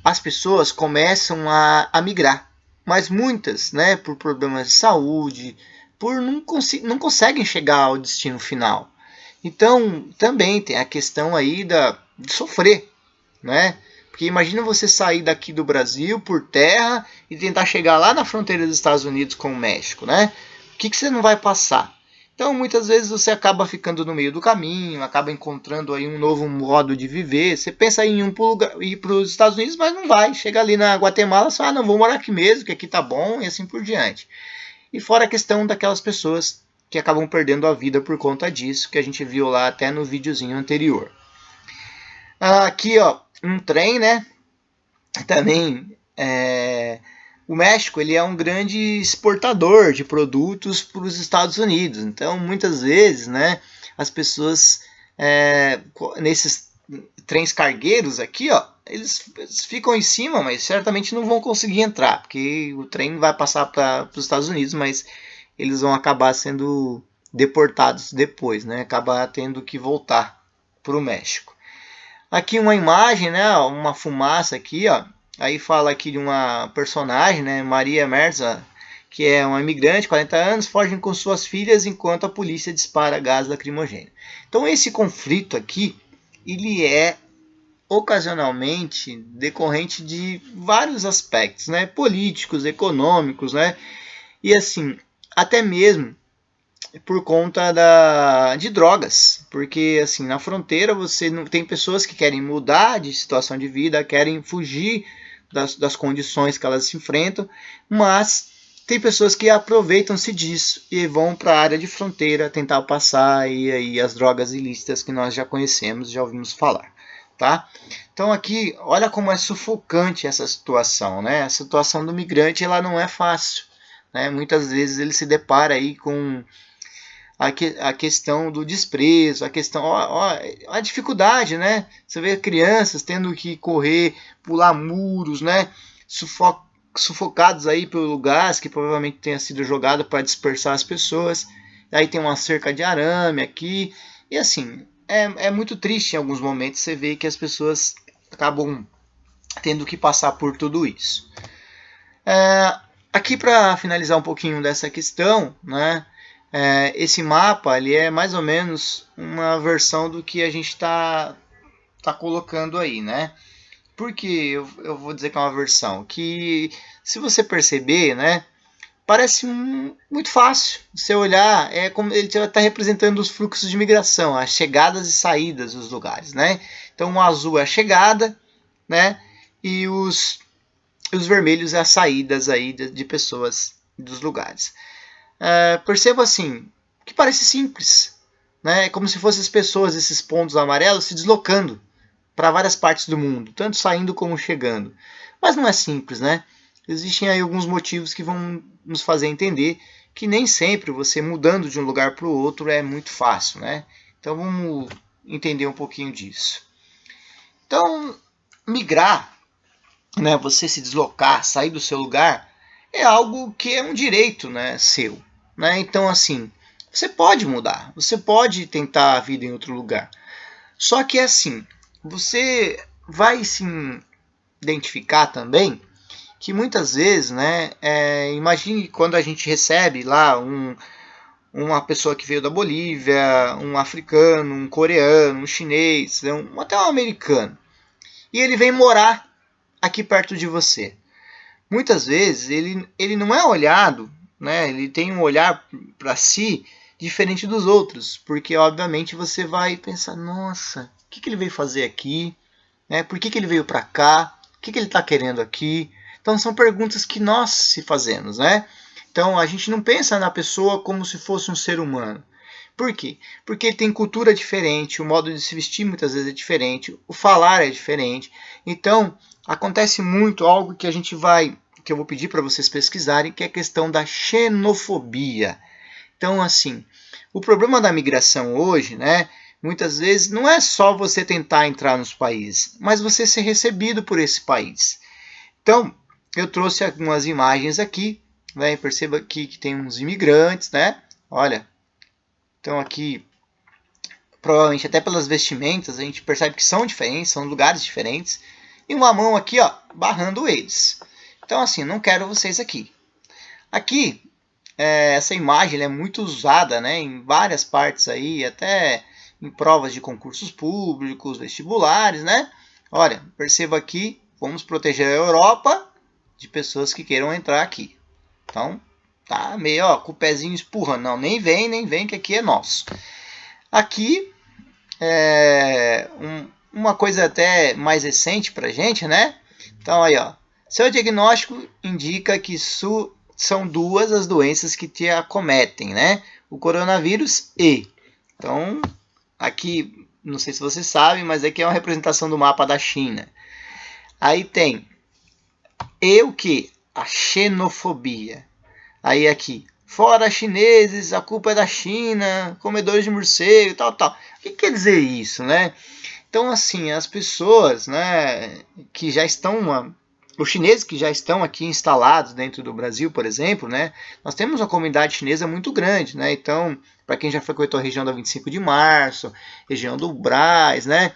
Speaker 2: As pessoas começam a migrar, mas muitas, né, por problemas de saúde, por não conseguem chegar ao destino final. Então, também tem a questão aí de sofrer, né? Porque imagina você sair daqui do Brasil por terra e tentar chegar lá na fronteira dos Estados Unidos com o México, né? O que você não vai passar? Então, muitas vezes você acaba ficando no meio do caminho, acaba encontrando aí um novo modo de viver. Você pensa em ir para os Estados Unidos, mas não vai. Chega ali na Guatemala, só, não, vou morar aqui mesmo, que aqui tá bom, e assim por diante. E fora a questão daquelas pessoas que acabam perdendo a vida por conta disso, que a gente viu lá até no videozinho anterior. Aqui, ó, um trem, né? Também o México ele é um grande exportador de produtos para os Estados Unidos. Então, muitas vezes, né, as pessoas nesses trens cargueiros aqui, ó, eles ficam em cima, mas certamente não vão conseguir entrar, porque o trem vai passar para os Estados Unidos, mas eles vão acabar sendo deportados depois, né? Acabar tendo que voltar para o México. Aqui uma imagem, né, uma fumaça aqui, ó. Aí fala aqui de uma personagem, né, Maria Merza, que é uma imigrante, 40 anos, foge com suas filhas enquanto a polícia dispara gás lacrimogêneo. Então esse conflito aqui, ele é ocasionalmente decorrente de vários aspectos, né, políticos, econômicos, né, e assim, até mesmo por conta de drogas, porque assim, na fronteira você não tem pessoas que querem mudar de situação de vida, querem fugir das condições que elas se enfrentam, mas tem pessoas que aproveitam-se disso e vão para a área de fronteira tentar passar e aí as drogas ilícitas que nós já conhecemos, já ouvimos falar, tá? Então aqui, olha como é sufocante essa situação, né? A situação do migrante, ela não é fácil, né? Muitas vezes ele se depara aí com a questão do desprezo, a questão, a dificuldade, né? Você vê crianças tendo que correr, pular muros, né? Sufocados aí pelo gás que provavelmente tenha sido jogado para dispersar as pessoas. Aí tem uma cerca de arame aqui. E assim, é muito triste em alguns momentos você ver que as pessoas acabam tendo que passar por tudo isso. Aqui para finalizar um pouquinho dessa questão, né? Esse mapa ele é mais ou menos uma versão do que a gente está colocando aí, né? Por que eu vou dizer que é uma versão? Que se você perceber, né, parece muito fácil. Você olhar, é como ele está representando os fluxos de migração, as chegadas e saídas dos lugares, né? Então o azul é a chegada, né? E os vermelhos é as saídas aí de pessoas dos lugares. Perceba assim, que parece simples, né? É como se fossem as pessoas, esses pontos amarelos, se deslocando para várias partes do mundo, tanto saindo como chegando. Mas não é simples, né? Existem aí alguns motivos que vão nos fazer entender que nem sempre você mudando de um lugar para o outro é muito fácil, né? Então vamos entender um pouquinho disso. Então, migrar, né, você se deslocar, sair do seu lugar, é algo que é um direito, né, seu. Né? Então, assim, você pode mudar, você pode tentar a vida em outro lugar. Só que, assim, você vai se identificar também que muitas vezes, né, imagine quando a gente recebe lá uma pessoa que veio da Bolívia, um africano, um coreano, um chinês, até um americano. E ele vem morar aqui perto de você. Muitas vezes ele não é olhado, né? Ele tem um olhar para si diferente dos outros, porque obviamente você vai pensar, nossa, o que ele veio fazer aqui? Né? Por que ele veio para cá? O que ele está querendo aqui? Então são perguntas que nós se fazemos, né? Então a gente não pensa na pessoa como se fosse um ser humano. Por quê? Porque ele tem cultura diferente, o modo de se vestir muitas vezes é diferente, o falar é diferente. Então, acontece muito algo que que eu vou pedir para vocês pesquisarem, que é a questão da xenofobia. Então, assim, o problema da migração hoje, né, muitas vezes não é só você tentar entrar nos países, mas você ser recebido por esse país. Então, eu trouxe algumas imagens aqui, né, perceba aqui que tem uns imigrantes, né, olha. Então aqui, provavelmente até pelas vestimentas, a gente percebe que são diferentes, são lugares diferentes. E uma mão aqui, ó, barrando eles. Então assim, não quero vocês aqui. Aqui, essa imagem é muito usada, né, em várias partes aí, até em provas de concursos públicos, vestibulares, né. Olha, perceba aqui, vamos proteger a Europa de pessoas que queiram entrar aqui. Então, tá meio, ó, com o pezinho espurrando. Não, nem vem, que aqui é nosso. Aqui, uma coisa até mais recente pra gente, né? Então, aí, ó. Seu diagnóstico indica que são duas as doenças que te acometem, né? O coronavírus e. Então, aqui, não sei se vocês sabem, mas aqui é uma representação do mapa da China. Aí tem o que? A xenofobia. Aí aqui, fora chineses, a culpa é da China, comedores de morcego, tal. O que quer dizer isso, né? Então, assim, as pessoas, né, que já estão, os chineses que já estão aqui instalados dentro do Brasil, por exemplo, né, nós temos uma comunidade chinesa muito grande, né? Então, para quem já frequentou a região da 25 de Março, região do Brás, né,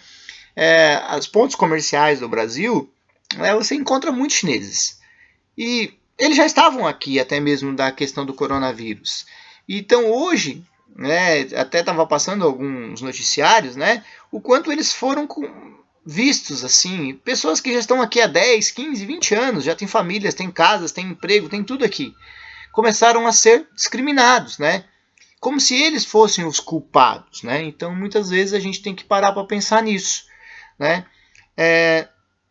Speaker 2: os pontos comerciais do Brasil, você encontra muitos chineses. E eles já estavam aqui, até mesmo da questão do coronavírus. Então hoje, né, até estava passando alguns noticiários, né, o quanto eles foram vistos, assim, pessoas que já estão aqui há 10, 15, 20 anos, já têm famílias, têm casas, têm emprego, têm tudo aqui. Começaram a ser discriminados, né, como se eles fossem os culpados, né. Então muitas vezes a gente tem que parar para pensar nisso, né.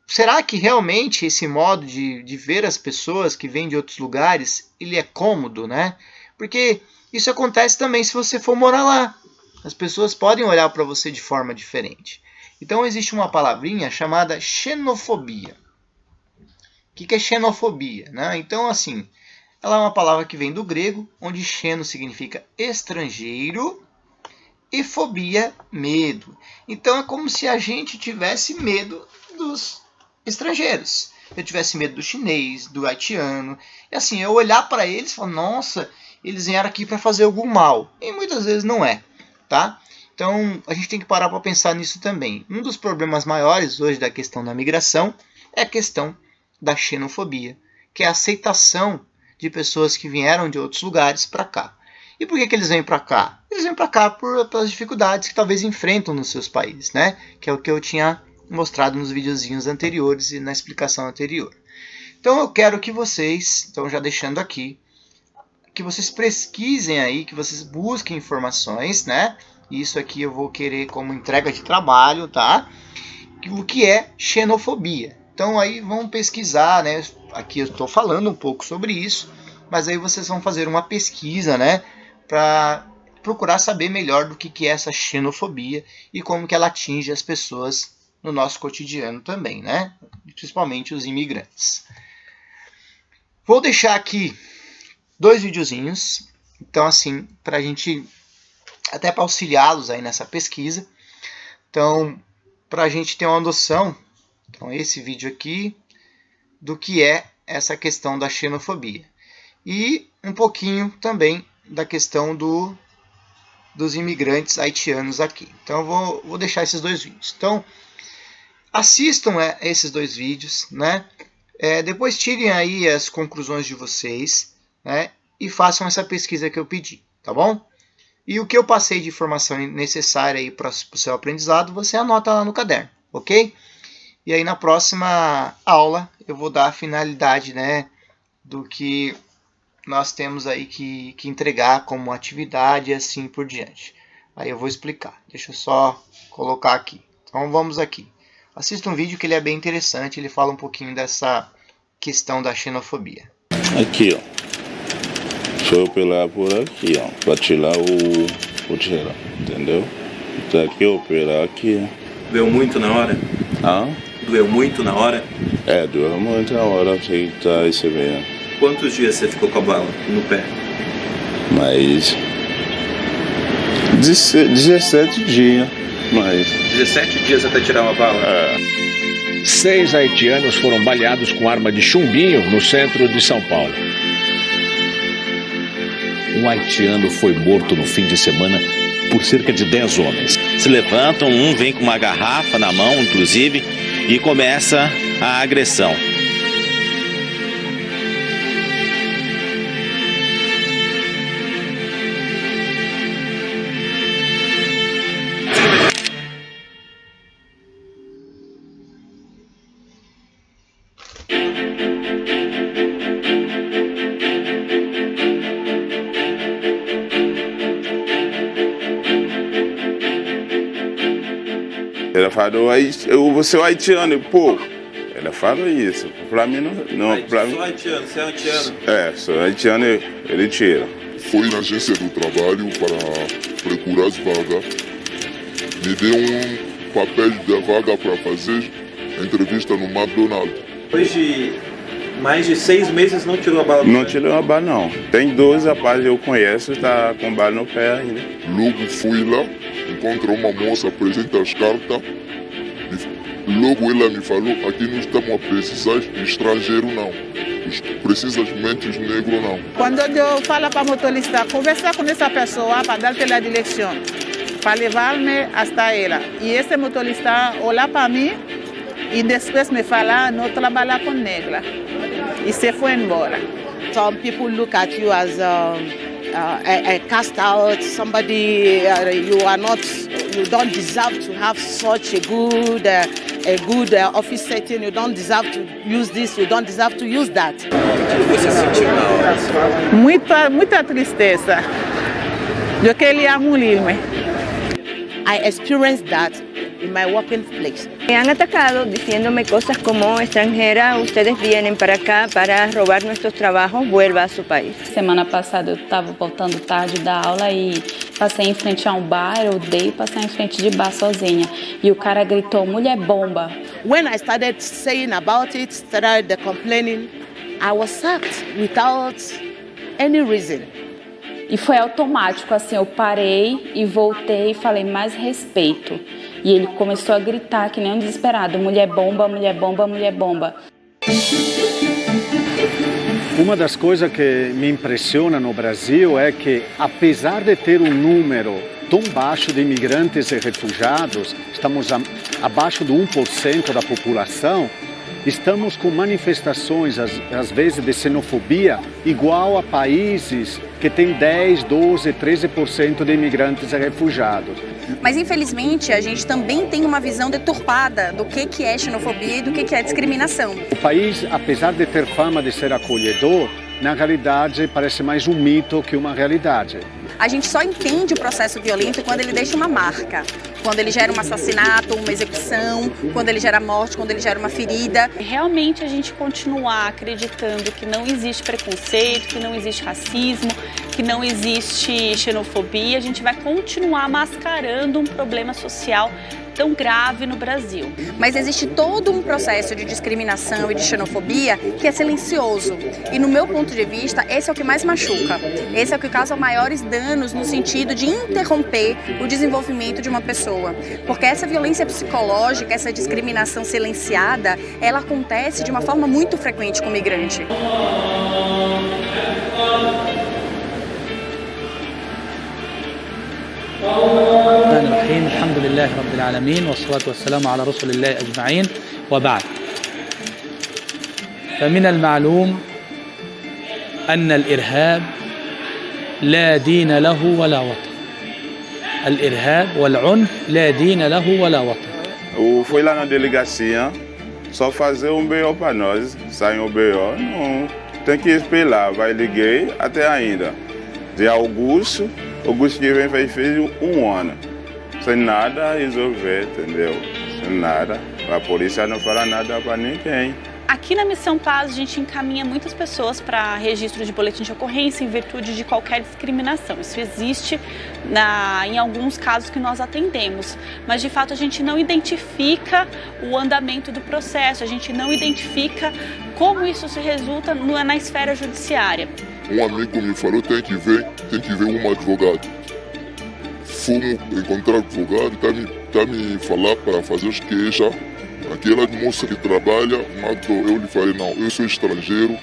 Speaker 2: Será que realmente esse modo de ver as pessoas que vêm de outros lugares, ele é cômodo, né? Porque isso acontece também se você for morar lá. As pessoas podem olhar para você de forma diferente. Então existe uma palavrinha chamada xenofobia. O que é xenofobia, né? Então, assim, ela é uma palavra que vem do grego, onde xeno significa estrangeiro e fobia, medo. Então é como se a gente tivesse medo dos estrangeiros. Eu tivesse medo do chinês, do haitiano. E assim, eu olhar para eles e falar, nossa, eles vieram aqui para fazer algum mal. E muitas vezes não é, tá? Então, a gente tem que parar para pensar nisso também. Um dos problemas maiores hoje da questão da migração é a questão da xenofobia, que é a aceitação de pessoas que vieram de outros lugares para cá. E por que eles vêm para cá? Eles vêm para cá pelas dificuldades que talvez enfrentam nos seus países, né? Que é o que eu tinha mostrado nos videozinhos anteriores e na explicação anterior. Então eu quero que vocês, então já deixando aqui, que vocês pesquisem aí, que vocês busquem informações, né? Isso aqui eu vou querer como entrega de trabalho, tá? O que é xenofobia. Então aí vão pesquisar, né? Aqui eu estou falando um pouco sobre isso, mas aí vocês vão fazer uma pesquisa, né? Para procurar saber melhor do que é essa xenofobia e como que ela atinge as pessoas no nosso cotidiano também, né? Principalmente os imigrantes. Vou deixar aqui 2 videozinhos, então assim, para a gente, até para auxiliá-los aí nessa pesquisa. Então, para a gente ter uma noção, então esse vídeo aqui, do que é essa questão da xenofobia. E um pouquinho também da questão dos imigrantes haitianos aqui. Então eu vou deixar esses 2 vídeos. Então, assistam esses 2 vídeos, né? Depois tirem aí as conclusões de vocês, né? E façam essa pesquisa que eu pedi, tá bom? E o que eu passei de informação necessária aí para o seu aprendizado, você anota lá no caderno, ok? E aí na próxima aula eu vou dar a finalidade, né, do que nós temos aí que entregar como atividade e assim por diante. Aí eu vou explicar. Deixa eu só colocar aqui. Então vamos aqui. Assista um vídeo que ele é bem interessante, ele fala um pouquinho dessa questão da xenofobia.
Speaker 7: Aqui, ó. Deixa eu operar por aqui, ó. Pra tirar o gelo, entendeu? Então aqui eu operar aqui, ó.
Speaker 8: Doeu muito na hora? Doeu muito na hora?
Speaker 7: Doeu muito na hora, você tá recebendo.
Speaker 8: Quantos dias você ficou com a bala no pé?
Speaker 7: Mas 17 dias. Mas
Speaker 8: 17 dias até tirar uma bala?
Speaker 9: 6 haitianos foram baleados com arma de chumbinho no centro de São Paulo.
Speaker 10: Um haitiano foi morto no fim de semana por cerca de 10 homens.
Speaker 11: Se levantam, um vem com uma garrafa na mão, inclusive, e começa a agressão.
Speaker 7: Ela falou, você é haitiano, pô. Ela falou isso. Pra mim não pra mim.
Speaker 8: Sou haitiano, você é haitiano?
Speaker 7: Sou haitiano, ele tira.
Speaker 12: Fui na agência do trabalho para procurar as vagas. Me deu um papel de vaga para fazer entrevista no McDonald's.
Speaker 8: Depois de mais de 6 meses não tirou a bala do pé?
Speaker 7: Não tirou a bala, não. Tem 2 rapazes que eu conheço, tá com bala no pé ainda.
Speaker 12: Logo fui lá, encontrei uma moça, apresenta as cartas. Logo ela me falou, aqui não estamos a precisar de estrangeiro não. Precisamente os negros não.
Speaker 13: Quando eu falo para o motorista, conversar com essa pessoa para dar-te a direção, para levar-me até ela. E esse motorista olha para mim e depois me fala, não trabalhar com negra. E se foi embora.
Speaker 14: Some people look at you as a cast out, somebody you don't deserve to have such a good office setting. You don't deserve to use this. You don't deserve to use that.
Speaker 8: O que você sentiu na hora?
Speaker 13: Muita tristeza. Eu queria morir-me.
Speaker 14: I experienced that in my working place.
Speaker 15: Me han atacado diciéndome cosas como extranjera, ustedes vienen para acá para robar nuestros trabajos, vuelva a su país.
Speaker 16: Semana passada eu estava voltando tarde da aula e passei em frente a um bar, eu odeio passar em frente de bar sozinha. E o cara gritou, mulher bomba.
Speaker 14: When I started saying about it, started complaining, I was sacked without any reason.
Speaker 16: E foi automático, assim, eu parei e voltei e falei, mais respeito. E ele começou a gritar que nem um desesperado, mulher bomba, mulher bomba, mulher bomba.
Speaker 9: Uma das coisas que me impressiona no Brasil é que, apesar de ter um número tão baixo de imigrantes e refugiados, estamos abaixo do 1% da população, estamos com manifestações, às vezes, de xenofobia, igual a países que têm 10, 12, 13% de imigrantes e refugiados.
Speaker 6: Mas, infelizmente, a gente também tem uma visão deturpada do que é xenofobia e do que é discriminação.
Speaker 9: O país, apesar de ter fama de ser acolhedor, na realidade parece mais um mito que uma realidade.
Speaker 17: A gente só entende o processo violento quando ele deixa uma marca, quando ele gera um assassinato, uma execução, quando ele gera morte, quando ele gera uma ferida.
Speaker 16: Realmente a gente continuar acreditando que não existe preconceito, que não existe racismo, que não existe xenofobia, a gente vai continuar mascarando um problema social tão grave no Brasil.
Speaker 17: Mas existe todo um processo de discriminação e de xenofobia que é silencioso. E no meu ponto de vista, esse é o que mais machuca. Esse é o que causa maiores danos no sentido de interromper o desenvolvimento de uma pessoa. Porque essa violência psicológica, essa discriminação silenciada, ela acontece de uma forma muito frequente com o migrante.
Speaker 18: الرحمن الرحيم الحمد لله رب العالمين والصلاة والسلام على رسول الله أجمعين وبعد فمن المعلوم أن الإرهاب لا دين له ولا وطن الإرهاب والعنف لا دين له ولا وطن.
Speaker 7: Foi lá na delegacia, só fazer um BO para nós, sai um BO, não tem que esperar, vai liguei até ainda. De Augusto que vem fez um ano, sem nada resolver, entendeu? Sem nada, a polícia não fala nada para ninguém.
Speaker 16: Aqui na Missão Paz a gente encaminha muitas pessoas para registro de boletim de ocorrência em virtude de qualquer discriminação. Isso existe em alguns casos que nós atendemos, mas de fato a gente não identifica o andamento do processo, a gente não identifica como isso se resulta na esfera judiciária.
Speaker 12: Um amigo me falou tem que ver um advogado. Fomos encontrar advogado, tá me falar para fazer as queixas. Aquela moça que trabalha matou. Eu lhe falei, não, eu sou estrangeiro,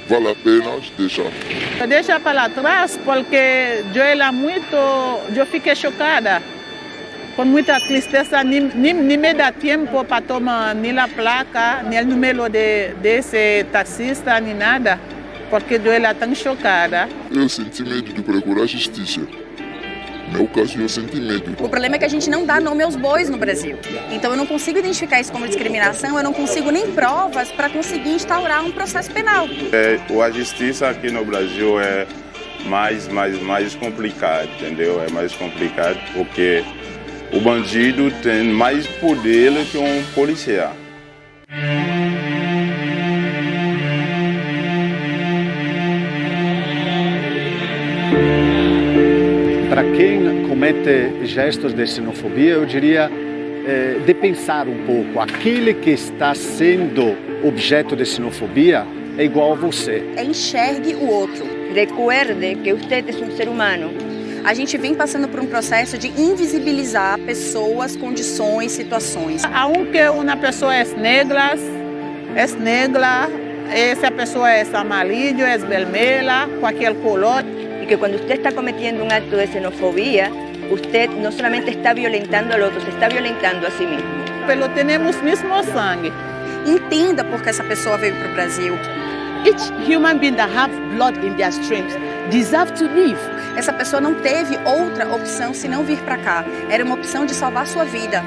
Speaker 12: vale a pena deixar.
Speaker 13: Deixa para trás porque eu fiquei chocada. Com muita tristeza, nem me dá tempo para tomar nem a placa, nem o número desse taxista, nem nada. Porque eu era tão chocada.
Speaker 12: Eu senti medo de procurar justiça. No meu caso, eu senti medo.
Speaker 17: O problema é que a gente não dá nome aos bois no Brasil. Então eu não consigo identificar isso como discriminação, eu não consigo nem provas para conseguir instaurar um processo penal.
Speaker 7: A justiça aqui no Brasil é mais complicado, entendeu? É mais complicado porque o bandido tem mais poder que um policial.
Speaker 9: Para quem comete gestos de xenofobia, eu diria de pensar um pouco. Aquele que está sendo objeto de xenofobia é igual a você.
Speaker 17: Enxergue o outro.
Speaker 15: Recuerde que usted es un ser humano.
Speaker 17: A gente vem passando por um processo de invisibilizar pessoas, condições, situações.
Speaker 13: Aunque uma pessoa é negra, essa pessoa é amarillo, é vermelha, qualquer color.
Speaker 15: Que cuando usted está cometiendo un acto de xenofobia, usted no solamente está violentando al otro, se está violentando a sí mismo.
Speaker 13: Pero tenemos mismo sangue.
Speaker 17: Entenda por que essa pessoa veio para o Brasil.
Speaker 14: Each human being that have blood in their streams deserve to live.
Speaker 17: Essa pessoa não teve outra opção senão vir para cá. Era uma opção de salvar sua vida.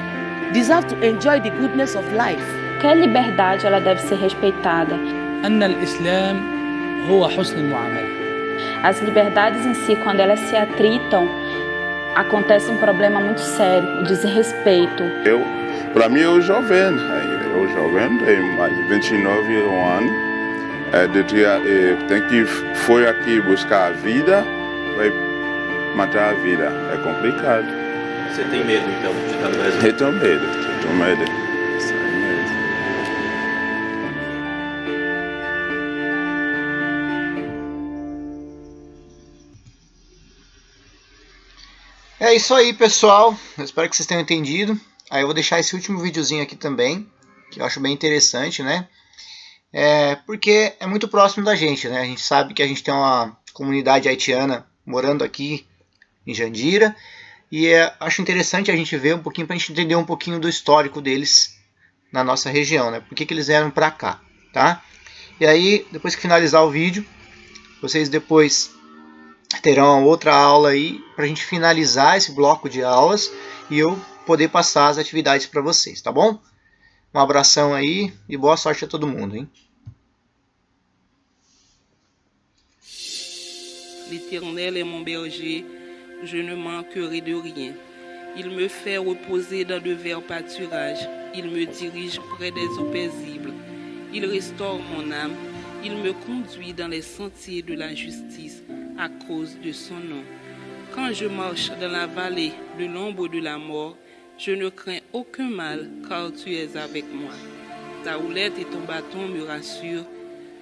Speaker 14: Deserve to enjoy the goodness of life.
Speaker 16: Qualquer liberdade ela deve ser respeitada.
Speaker 18: أن الإسلام هو حسن المعاملة.
Speaker 16: As liberdades em si, quando elas se atritam, acontece um problema muito sério, o desrespeito.
Speaker 7: Para mim, eu jovem, tenho mais de 29 anos. Tem que foi aqui buscar a vida, vai matar a vida. É complicado.
Speaker 8: Você tem medo, então, de estar no Brasil?
Speaker 7: Eu tenho medo.
Speaker 2: É isso aí, pessoal. Eu espero que vocês tenham entendido. Aí eu vou deixar esse último videozinho aqui também, que eu acho bem interessante, né? Porque é muito próximo da gente, né? A gente sabe que a gente tem uma comunidade haitiana morando aqui em Jandira. E acho interessante a gente ver um pouquinho, para a gente entender um pouquinho do histórico deles na nossa região, né? Por que eles vieram para cá, tá? E aí, depois que finalizar o vídeo, vocês depois terão outra aula aí para a gente finalizar esse bloco de aulas e eu poder passar as atividades para vocês, tá bom? Um abração aí e boa sorte a todo mundo, hein?
Speaker 19: L'Éternel est mon berger, je ne manquerai de rien. Il me fait reposer dans de verts pâturages. Il me dirige près des eaux paisibles. Il restaure mon âme. Il me conduit dans les sentiers de la justice à cause de son nom. Quand je marche dans la vallée de l'ombre de la mort, je ne crains aucun mal car tu es avec moi. Ta houlette et ton bâton me rassurent.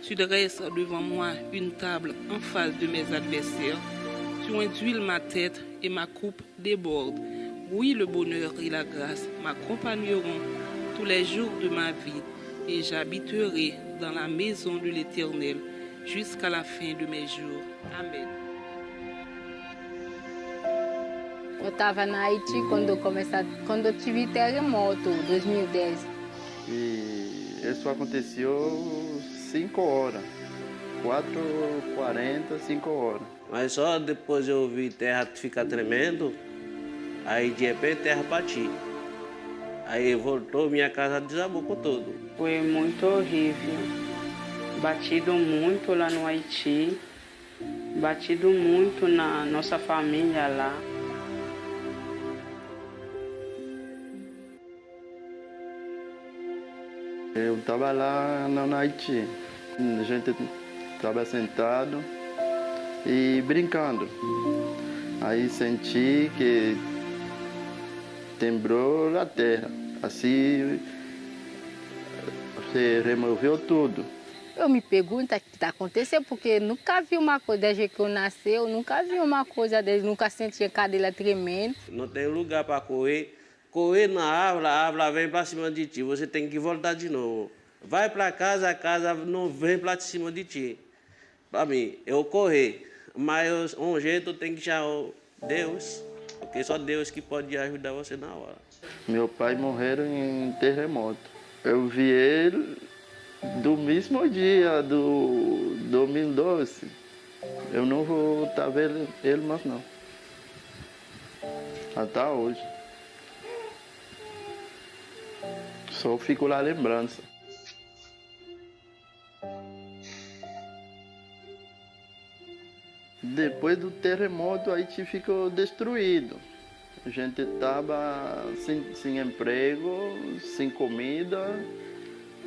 Speaker 19: Tu dresses devant moi une table en face de mes adversaires. Tu induis ma tête et ma coupe déborde. Oui, le bonheur et la grâce m'accompagneront tous les jours de ma vie et j'habiterai dans la maison de l'Éternel jusqu'à la fin de mes jours. Amém.
Speaker 20: Eu estava na Haiti quando eu tive terremoto, 2010.
Speaker 21: E isso aconteceu 5 horas, 4h40, 5 horas.
Speaker 22: Mas só depois eu vi terra ficar tremendo, aí de repente terra partiu. Aí voltou, minha casa desabou com tudo.
Speaker 23: Foi muito horrível. Batido muito lá no Haiti, batido muito na nossa família lá.
Speaker 21: Eu estava lá no Haiti, a gente estava sentado e brincando. Aí senti que temblou a terra, assim se removeu tudo.
Speaker 20: Eu me pergunto o que está acontecendo, porque nunca vi uma coisa desde que eu nasci, eu nunca vi uma coisa dessa, nunca senti a cadeira tremendo.
Speaker 22: Não tem lugar para correr. Correr na árvore, a árvore vem para cima de ti, você tem que voltar de novo. Vai para casa, a casa não vem para cima de ti. Para mim, eu correr, mas um jeito tem que chamar Deus, porque só Deus que pode ajudar você na hora.
Speaker 21: Meu pai morreu em terremoto. Eu vi ele do mesmo dia do 2012. Eu não vou estar vendo ele mais não. Até hoje. Só fico lá lembrança. Depois do terremoto, Haiti ficou destruído. A gente estava sem emprego, sem comida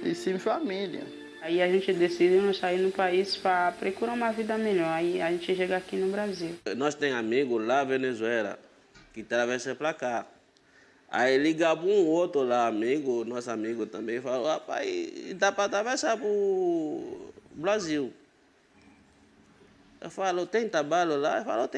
Speaker 21: e sem família.
Speaker 23: Aí a gente decidiu sair no país para procurar uma vida melhor. Aí a gente chega aqui no Brasil.
Speaker 22: Nós temos amigos lá na Venezuela que atravessam para cá. Aí ligava um outro lá, amigo, nosso amigo também, falou, rapaz, dá para atravessar para o Brasil. Eu falo, tem trabalho lá? Ele falou, tem.